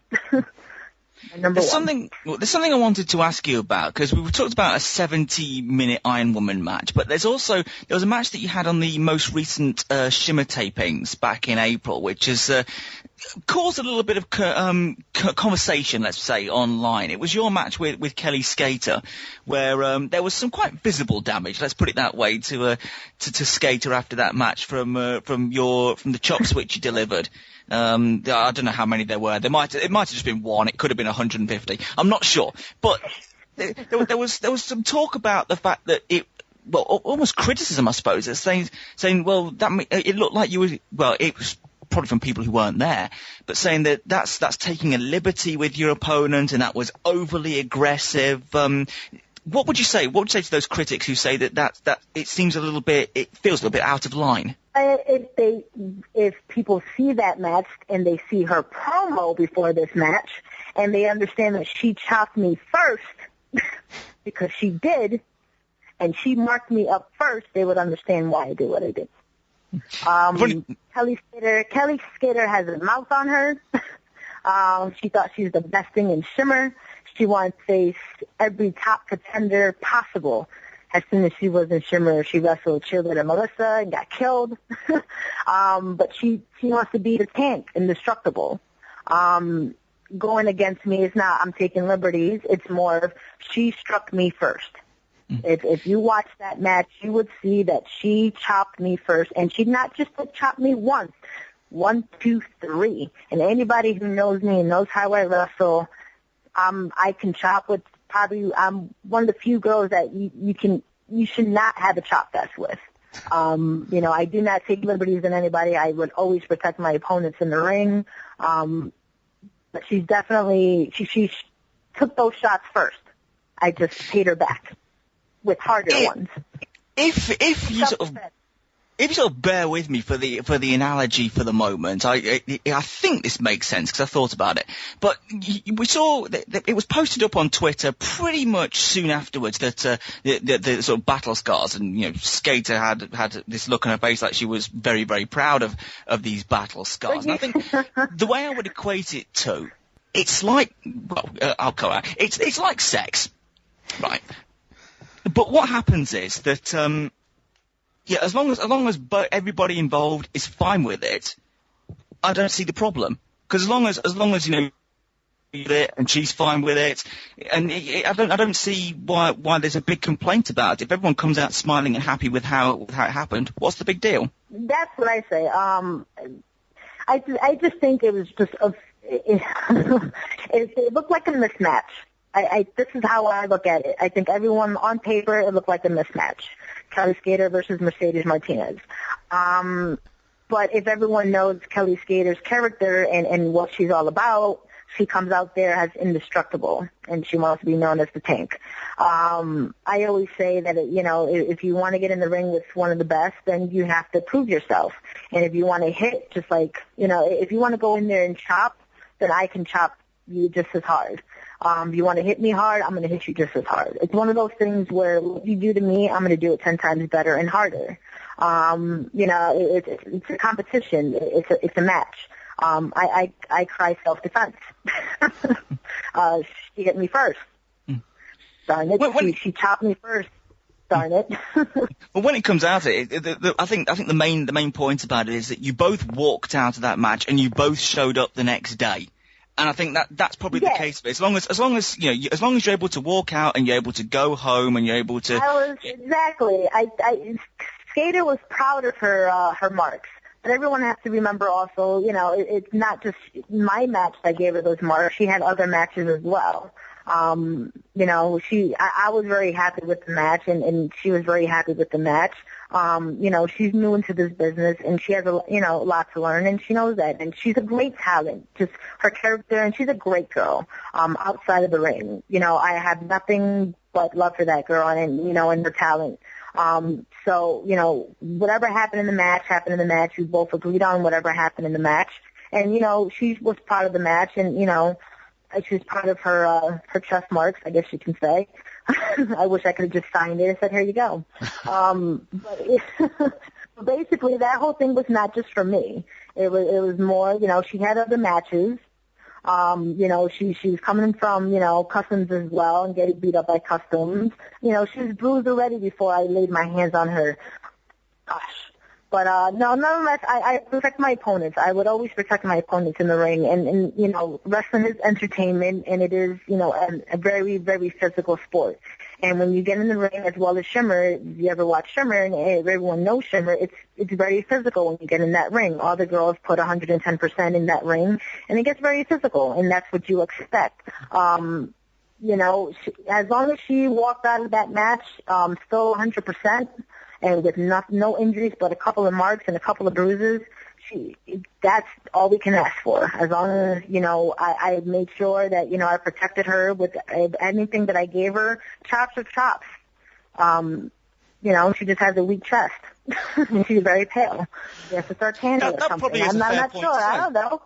There's something I wanted to ask you about, because we talked about a 70-minute Iron Woman match, but there was a match that you had on the most recent Shimmer tapings back in April, which has caused a little bit of conversation, let's say, online. It was your match with Kelly Skater, where there was some quite visible damage, let's put it that way, to Skater after that match from the chop switch you delivered. I don't know how many there were. It might have just been one. It could have been 150. I'm not sure. But there was some talk about the fact that almost criticism, I suppose, saying, well, it looked like you were, it was probably from people who weren't there, but saying that's taking a liberty with your opponent and that was overly aggressive. What would you say? What would you say to those critics who say that it feels a little bit out of line? If people see that match and they see her promo before this match and they understand that she chopped me first because she did, and she marked me up first, they would understand why I did what I did. Kelly Skater has a mouth on her. She thought she was the best thing in Shimmer. She wanted to face every top contender possible. As soon as she was in Shimmer, she wrestled Cheerleader Melissa and got killed. But she wants to be the Tank, indestructible. Going against me is not I'm taking liberties. It's more of she struck me first. If you watch that match, you would see that she chopped me first, and she not just chopped me once, 1, 2, 3. And anybody who knows me and knows how I wrestle, I can chop with I'm one of the few girls that you should not have a chop fest with. I do not take liberties in anybody. I would always protect my opponents in the ring. But she's definitely, she took those shots first. I just paid her back with harder ones. If you sort of bear with me for the analogy for the moment, I think this makes sense because I thought about it. But we saw that it was posted up on Twitter pretty much soon afterwards that the sort of battle scars, and Skater had this look on her face like she was very, very proud of these battle scars. And I think the way I would equate it to, it's like, I'll call it, it's like sex, right? But what happens is that as long as everybody involved is fine with it, I don't see the problem. Because as long as you're with it and she's fine with it, and I don't see why there's a big complaint about it. If everyone comes out smiling and happy with how it happened, what's the big deal? That's what I say. I just think it was just it looked like a mismatch. This is how I look at it. I think everyone on paper, it looked like a mismatch. Kelly Skater versus Mercedes Martinez. But if everyone knows Kelly Skater's character and what she's all about, she comes out there as indestructible, and she wants to be known as the Tank. I always say that, if you want to get in the ring with one of the best, then you have to prove yourself. And if you want to hit, just like, if you want to go in there and chop, then I can chop you just as hard. If you want to hit me hard, I'm going to hit you just as hard. It's one of those things where what you do to me, I'm going to do it 10 times better and harder. It's a competition. It's a match. I cry self-defense. She hit me first. Darn it. She chopped me first. Darn it. Well, when it comes out to it, I think the main point about it is that you both walked out of that match and you both showed up the next day. And I think that's probably the case. As long as you're able to walk out and you're able to go home and you're able to. Exactly. Skater was proud of her marks, but everyone has to remember also, it's not just my match that gave her those marks. She had other matches as well. I was very happy with the match, and she was very happy with the match. She's new into this business, and she has a lot to learn, and she knows that. And she's a great talent, just her character, and she's a great girl. Outside of the ring, I have nothing but love for that girl, and her talent. So whatever happened in the match. We both agreed on whatever happened in the match, and she was proud of the match, and she's proud of her chest marks, I guess you can say. I wish I could have just signed it and said, here you go. But basically, that whole thing was not just for me. It was more, she had other matches. She was coming from, Customs as well and getting beat up by Customs. She was bruised already before I laid my hands on her. Gosh. But, no, nonetheless, I protect my opponents. I would always protect my opponents in the ring. And wrestling is entertainment, and it is, a very, very physical sport. And when you get in the ring, as well as Shimmer, if you ever watch Shimmer, and everyone knows Shimmer, it's very physical when you get in that ring. All the girls put 110% in that ring, and it gets very physical, and that's what you expect. As long as she walked out of that match, still 100%, and with no injuries but a couple of marks and a couple of bruises, that's all we can ask for. As long as, I made sure that, I protected her with anything that I gave her. Chops are chops. She just has a weak chest. And she's very pale. Yes, it's Arcana or something. I'm not sure. I don't know.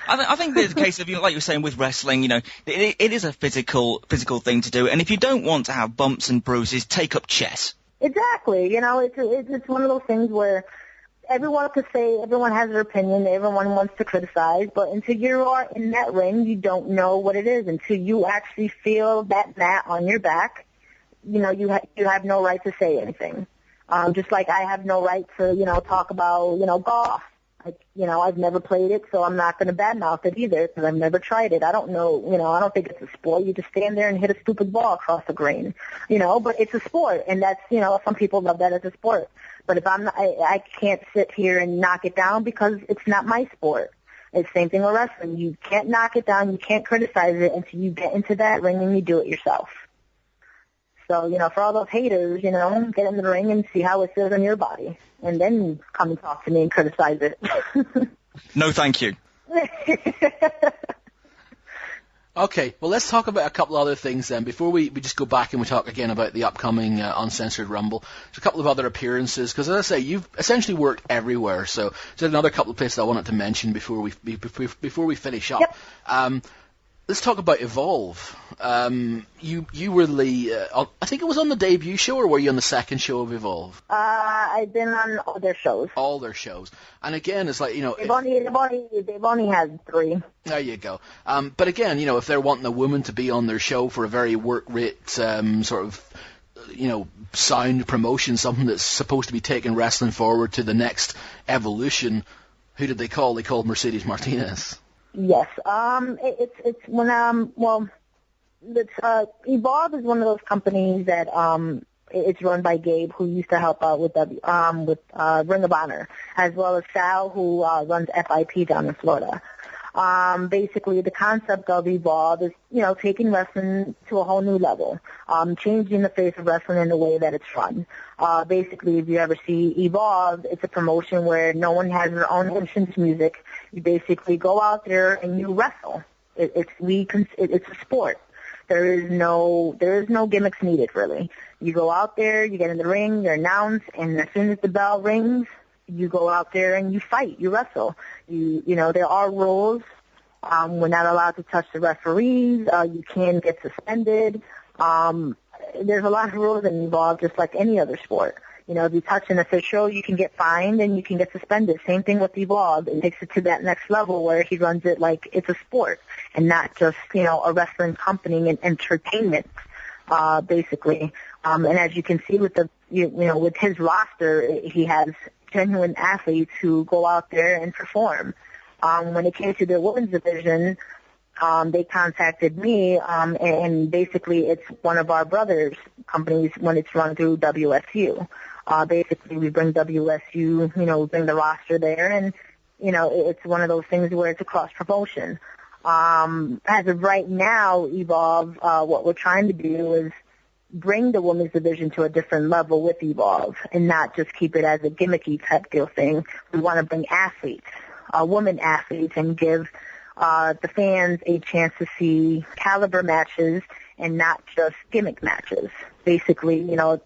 I think there's a case of, like you were saying with wrestling, it is a physical thing to do. And if you don't want to have bumps and bruises, take up chess. Exactly. It's one of those things where everyone could say, everyone has their opinion, everyone wants to criticize, but until you are in that ring, you don't know what it is. Until you actually feel that mat on your back, you have no right to say anything. Just like I have no right to, talk about, golf. I've never played it, so I'm not going to badmouth it either because I've never tried it. I don't know, I don't think it's a sport. You just stand there and hit a stupid ball across the green, but it's a sport, and that's, some people love that as a sport. But if I can't sit here and knock it down because it's not my sport. It's the same thing with wrestling. You can't knock it down. You can't criticize it until you get into that ring and you do it yourself. So, for all those haters, get in the ring and see how it feels on your body. And then come and talk to me and criticize it. No, thank you. Okay, well, let's talk about a couple other things then. Before we just go back and we talk again about the upcoming Uncensored Rumble, there's a couple of other appearances, because as I say, you've essentially worked everywhere. So there's another couple of places I wanted to mention before we finish up. Yep. Let's talk about Evolve. You were the, I think it was on the debut show, or were you on the second show of Evolve? I've been on all their shows. All their shows. And again, it's like, They've only had 3. There you go. But again, if they're wanting a woman to be on their show for a very work rate, sort of, sound promotion, something that's supposed to be taking wrestling forward to the next evolution, who did they call? They called Mercedes Martinez. Yes. It's when Evolve is one of those companies that it's run by Gabe, who used to help out with Ring of Honor, as well as Sal, who runs FIP down in Florida. Basically, the concept of Evolve is, taking wrestling to a whole new level, changing the face of wrestling in the way that it's run. Basically, if you ever see Evolve, it's a promotion where no one has their own entrance music. You basically go out there and you wrestle. It's a sport. There is no gimmicks needed, really. You go out there, you get in the ring, you're announced, and as soon as the bell rings, you go out there and you fight, you wrestle. There are rules. We're not allowed to touch the referees. You can get suspended. There's a lot of rules that involve, just like any other sport. If you touch an official, you can get fined and you can get suspended. Same thing with Evolve. It takes it to that next level where he runs it like it's a sport and not just, a wrestling company and entertainment, basically. And as you can see with with his roster, he has genuine athletes who go out there and perform. When it came to the women's division, they contacted me, and basically it's one of our brothers' companies when it's run through WSU. Basically we bring WSU, we bring the roster there, and, it's one of those things where it's a cross-promotion. As of right now, Evolve, what we're trying to do is bring the women's division to a different level with Evolve and not just keep it as a gimmicky type deal thing. We want to bring athletes, women athletes, and give the fans a chance to see caliber matches and not just gimmick matches. Basically, a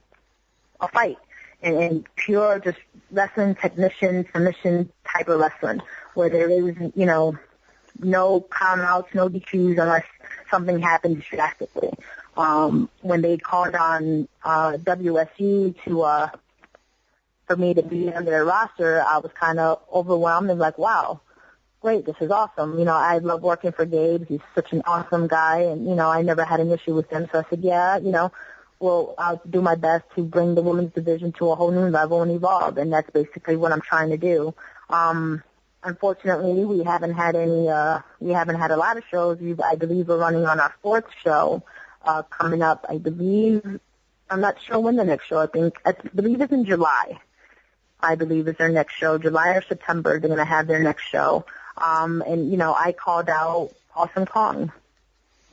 fight and pure just wrestling technician, submission type of wrestling where there is, no count-outs, no DQs unless something happens drastically. When they called on WSU for me to be on their roster, I was kind of overwhelmed and like, wow, great, this is awesome. I love working for Gabe. He's such an awesome guy, and, I never had an issue with him. So I said, yeah, well, I'll do my best to bring the women's division to a whole new level and Evolve, and that's basically what I'm trying to do. Unfortunately, we haven't had a lot of shows. I believe we're running on our 4th show coming up. I'm not sure when the next show. I believe it's in July. I believe is their next show. July or September, they're going to have their next show. And, I called out Awesome Kong.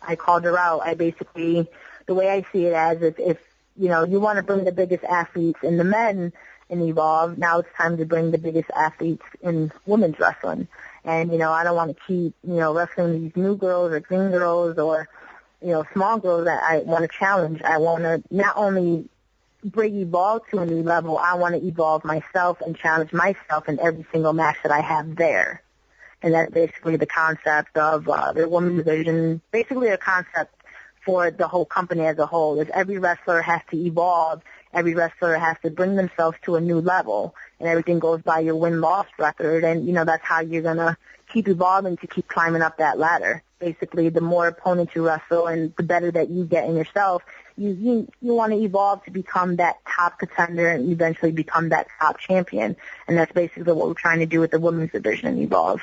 I called her out. The way I see it as if you want to bring the biggest athletes in the men in Evolve, now it's time to bring the biggest athletes in women's wrestling. And, I don't want to keep, wrestling these new girls or green girls or, small girls that I want to challenge. I want to not only bring Evolve to a new level, I want to evolve myself and challenge myself in every single match that I have there. And that's basically the concept of the women's division, basically a concept for the whole company as a whole, is every wrestler has to evolve, every wrestler has to bring themselves to a new level, and everything goes by your win-loss record, and, that's how you're going to keep evolving to keep climbing up that ladder. Basically, the more opponents you wrestle and the better that you get in yourself, you want to evolve to become that top contender and eventually become that top champion, and that's basically what we're trying to do with the women's division in Evolve.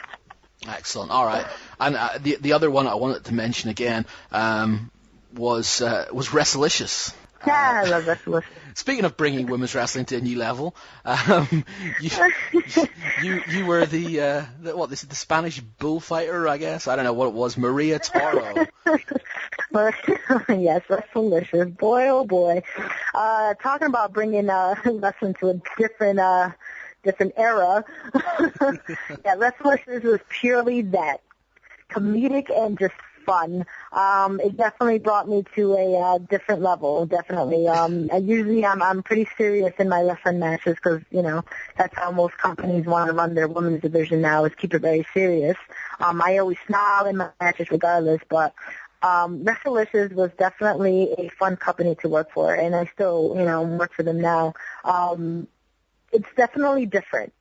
Excellent. All right. And the other one I wanted to mention again was Wrestlicious. Yeah, I love Wrestlicious. Speaking of bringing women's wrestling to a new level, you were the Spanish bullfighter, I guess. I don't know what it was. Maria Toro. Yes, Wrestlicious. Boy, oh boy. Talking about bringing wrestling to a different era. Yeah, Wrestlicious was purely that. Comedic and just fun. It definitely brought me to a different level, definitely. Usually I'm pretty serious in my wrestling matches because, that's how most companies want to run their women's division now, is keep it very serious. I always smile in my matches regardless, but Wrestlicious was definitely a fun company to work for, and I still, work for them now. It's definitely different.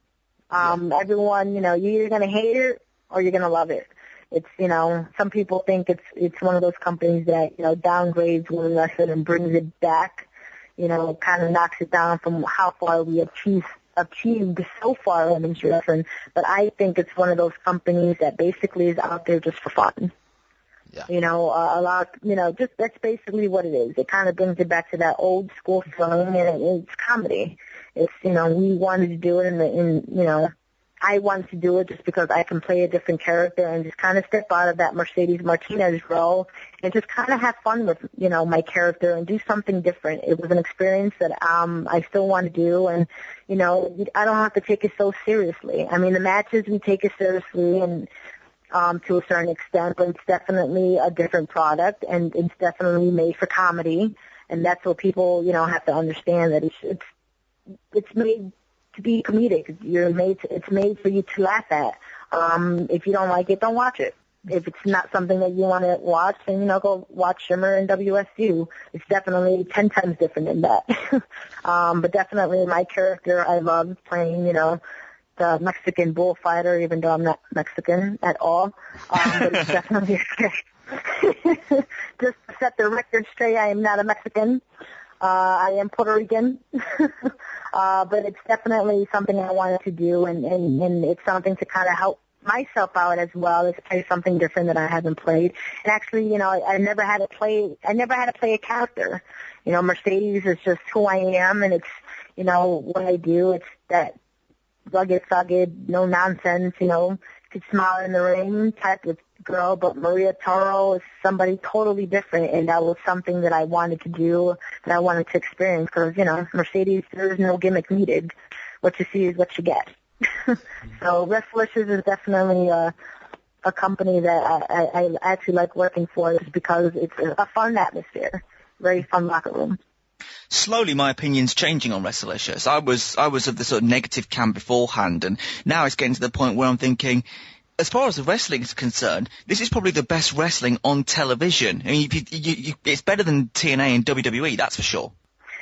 Everyone, you're either going to hate it or you're going to love it. It's, some people think it's one of those companies that, downgrades women's wrestling and brings it back, kind of knocks it down from how far we achieved so far in women's wrestling. But I think it's one of those companies that basically is out there just for fun. Yeah. A lot, just that's basically what it is. It kind of brings it back to that old school feeling, and it's comedy. It's, we wanted to do it I wanted to do it just because I can play a different character and just kind of step out of that Mercedes Martinez role and just kind of have fun with, my character and do something different. It was an experience that I still want to do, and, I don't have to take it so seriously. I mean, the matches, we take it seriously and to a certain extent, but it's definitely a different product, and it's definitely made for comedy, and that's what people, have to understand, that it's made to be comedic. It's made for you to laugh at. If you don't like it, don't watch it. If it's not something that you want to watch, then, go watch Shimmer and WSU. It's definitely 10 times different than that. But definitely my character, I love playing, the Mexican bullfighter, even though I'm not Mexican at all. But it's definitely just to set the record straight, I am not a Mexican. I am Puerto Rican. But it's definitely something I wanted to do, and it's something to kind of help myself out as well, as play something different that I haven't played. And actually, I never had to play a character. Mercedes is just who I am, and it's, what I do. It's that rugged, no nonsense, could smile in the ring type of girl, but Maria Toro is somebody totally different, and that was something that I wanted to do, that I wanted to experience, because, Mercedes, there's no gimmick needed. What you see is what you get. So Wrestlicious is definitely a company that I actually like working for, just because it's a fun atmosphere, very fun locker room. Slowly, my opinion's changing on Wrestlicious. I was of the sort of negative camp beforehand, and now it's getting to the point where I'm thinking, as far as the wrestling is concerned, this is probably the best wrestling on television. I mean, it's better than TNA and WWE, that's for sure.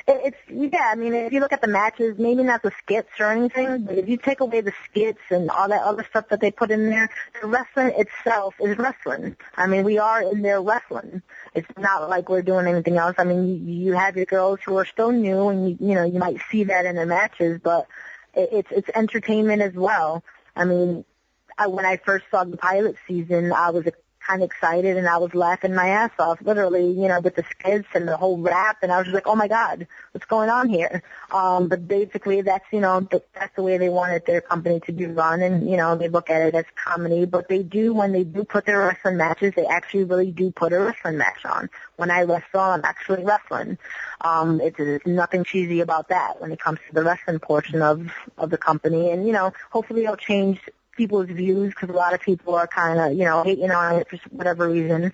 I mean, if you look at the matches, maybe not the skits or anything, but if you take away the skits and all that other stuff that they put in there, the wrestling itself is wrestling. I mean, we are in there wrestling. It's not like we're doing anything else. I mean, you have your girls who are still new, and you might see that in the matches, but it's entertainment as well. I mean, when I first saw the pilot season, I was kind of excited, and I was laughing my ass off, literally, with the skits and the whole rap, and I was just like, oh my God, what's going on here? But basically that's, that's the way they wanted their company to be run, and, they look at it as comedy, but when they do put their wrestling matches, they actually really do put a wrestling match on. When I wrestle, I'm actually wrestling. It's nothing cheesy about that when it comes to the wrestling portion of the company, and, hopefully it'll change people's views, because a lot of people are kind of, hating on it for whatever reason.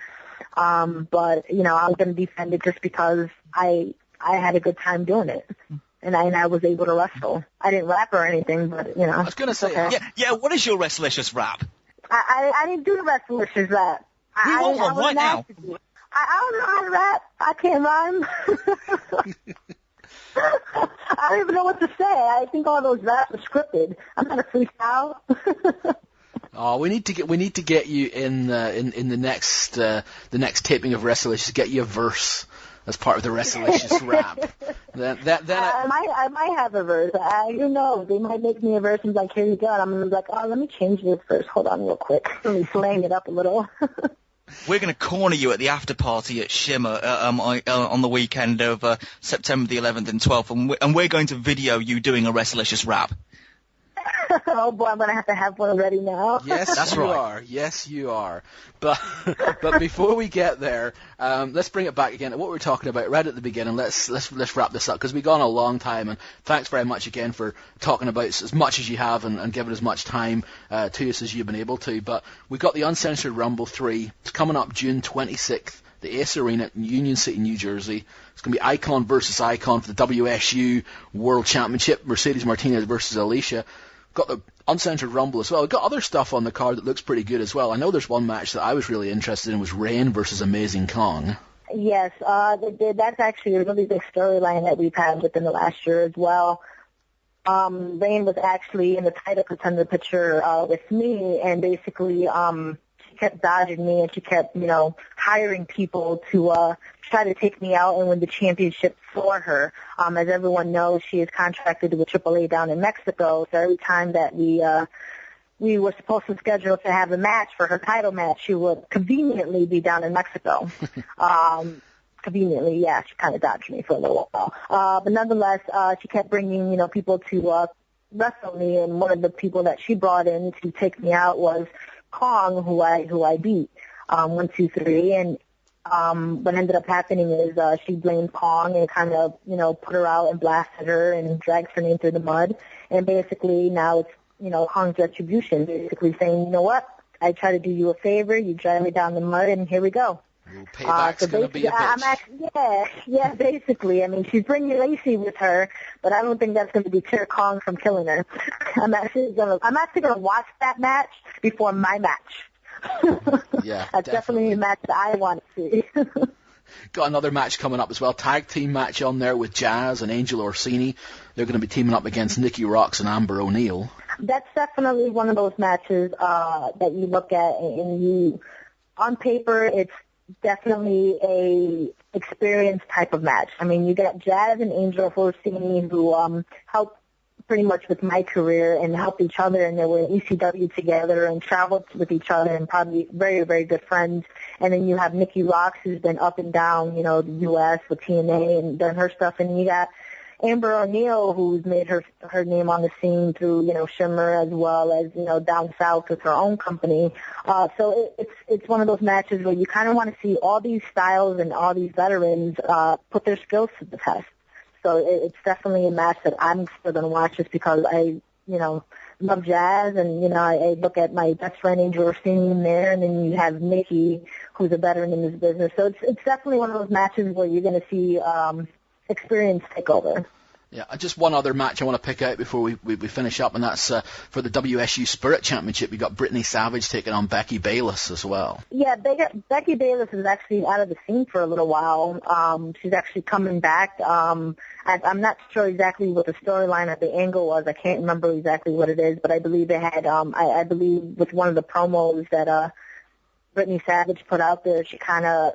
But, I'm going to defend it just because I had a good time doing it. And I was able to wrestle. I didn't rap or anything, but, I was going to say, okay. Yeah, what is your Wrestlicious rap? I didn't do Wrestlicious rap. We want one right now. I don't know how to rap. I can't rhyme. I don't even know what to say. I think all those raps are scripted. I'm not a freestyle. Oh, we need to get you in the next taping of Wrestlicious. Get you a verse as part of the Wrestlicious rap. I might have a verse. You know, they might make me a verse and be like, here you go. And I'm gonna be like, oh, let me change this verse. Hold on, real quick. Let me slang it up a little. We're going to corner you at the after party at Shimmer on the weekend of September the 11th and 12th, and we're going to video you doing a Wrestlicious rap. Oh boy, I'm gonna have one ready now. Yes, That's you right. are. Yes, you are. But before we get there, let's bring it back again to what we were talking about right at the beginning. Let's wrap this up because we've gone a long time. And thanks very much again for talking about as much as you have and giving as much time to us as you've been able to. But we've got the Uncensored Rumble 3. It's coming up June 26th. The Ace Arena in Union City, New Jersey. It's going to be Icon versus Icon for the WSU World Championship. Mercedes Martinez versus Alicia. Got the Uncensored Rumble as well. We've got other stuff on the card that looks pretty good as well. I know there's one match that I was really interested in was Rain versus Amazing Kong. Yes, that's actually a really big storyline that we've had within the last year as well. Rain was actually in the title contender picture with me, and basically she kept dodging me, and she kept, hiring people to try to take me out and win the championship for her. As everyone knows, she is contracted with AAA down in Mexico, so every time that we were supposed to schedule to have a match for her title match, she would conveniently be down in Mexico. Conveniently, yeah, she kind of dodged me for a little while. But nonetheless, she kept bringing, people to wrestle me, and one of the people that she brought in to take me out was Kong, who I beat 1, 2, 3, and what ended up happening is she blamed Kong and kind of put her out and blasted her and dragged her name through the mud, and basically now it's Kong's retribution, basically saying, you know what, I try to do you a favor, you drag me down the mud, and here we go. Ooh, payback's going to be a bitch. Yeah, basically. I mean, she's bringing Lacey with her, but I don't think that's going to deter Kong from killing her. I'm actually going to watch that match before my match. Yeah, that's definitely a match that I want to see. Got another match coming up as well, tag team match on there with Jazz and Angel Orsini. They're going to be teaming up against Nikki Rocks and Amber O'Neil. That's definitely one of those matches that you look at and on paper, it's definitely a experience type of match. I mean, you got Jazz and Angel Orsini who helped pretty much with my career and helped each other, and they were in ECW together and traveled with each other and probably very, very good friends. And then you have Nikki Rocks, who's been up and down, the U.S. with TNA and done her stuff. And you got Amber O'Neil, who's made her name on the scene through, SHIMMER, as well as, down south with her own company. So it's one of those matches where you kind of want to see all these styles and all these veterans put their skills to the test. So it's definitely a match that I'm still going to watch just because I, love Jazz, and, I look at my best friend Angel Orsini in there, and then you have Nikki, who's a veteran in this business. So it's definitely one of those matches where you're going to see experience take over. Yeah, just one other match I want to pick out before we finish up, and that's for the WSU Spirit Championship. We got Brittany Savage taking on Becky Bayless as well. Yeah, Becky Bayless is actually out of the scene for a little while. She's actually coming back. I'm not sure exactly what the storyline of the angle was. I can't remember exactly what it is, but I believe it had, I believe with one of the promos that Brittany Savage put out there, she kind of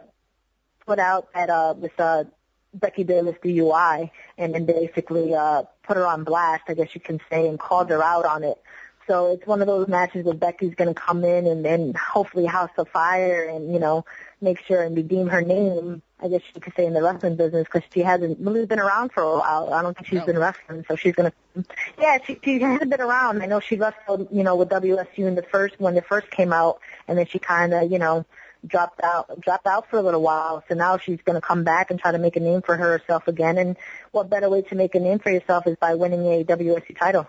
put out that this Becky Bayless DUI, and then basically put her on blast, I guess you can say, and called her out on it. So it's one of those matches where Becky's going to come in and then hopefully house of fire and, make sure and redeem her name, I guess you could say, in the wrestling business, because she hasn't really been around for a while. I don't think she's been wrestling, so she's going to, she hasn't been around. I know she wrestled, with WSU when they first came out, and then she kind of, dropped out for a little while. So now she's going to come back and try to make a name for herself again. And what better way to make a name for yourself is by winning a WSU title.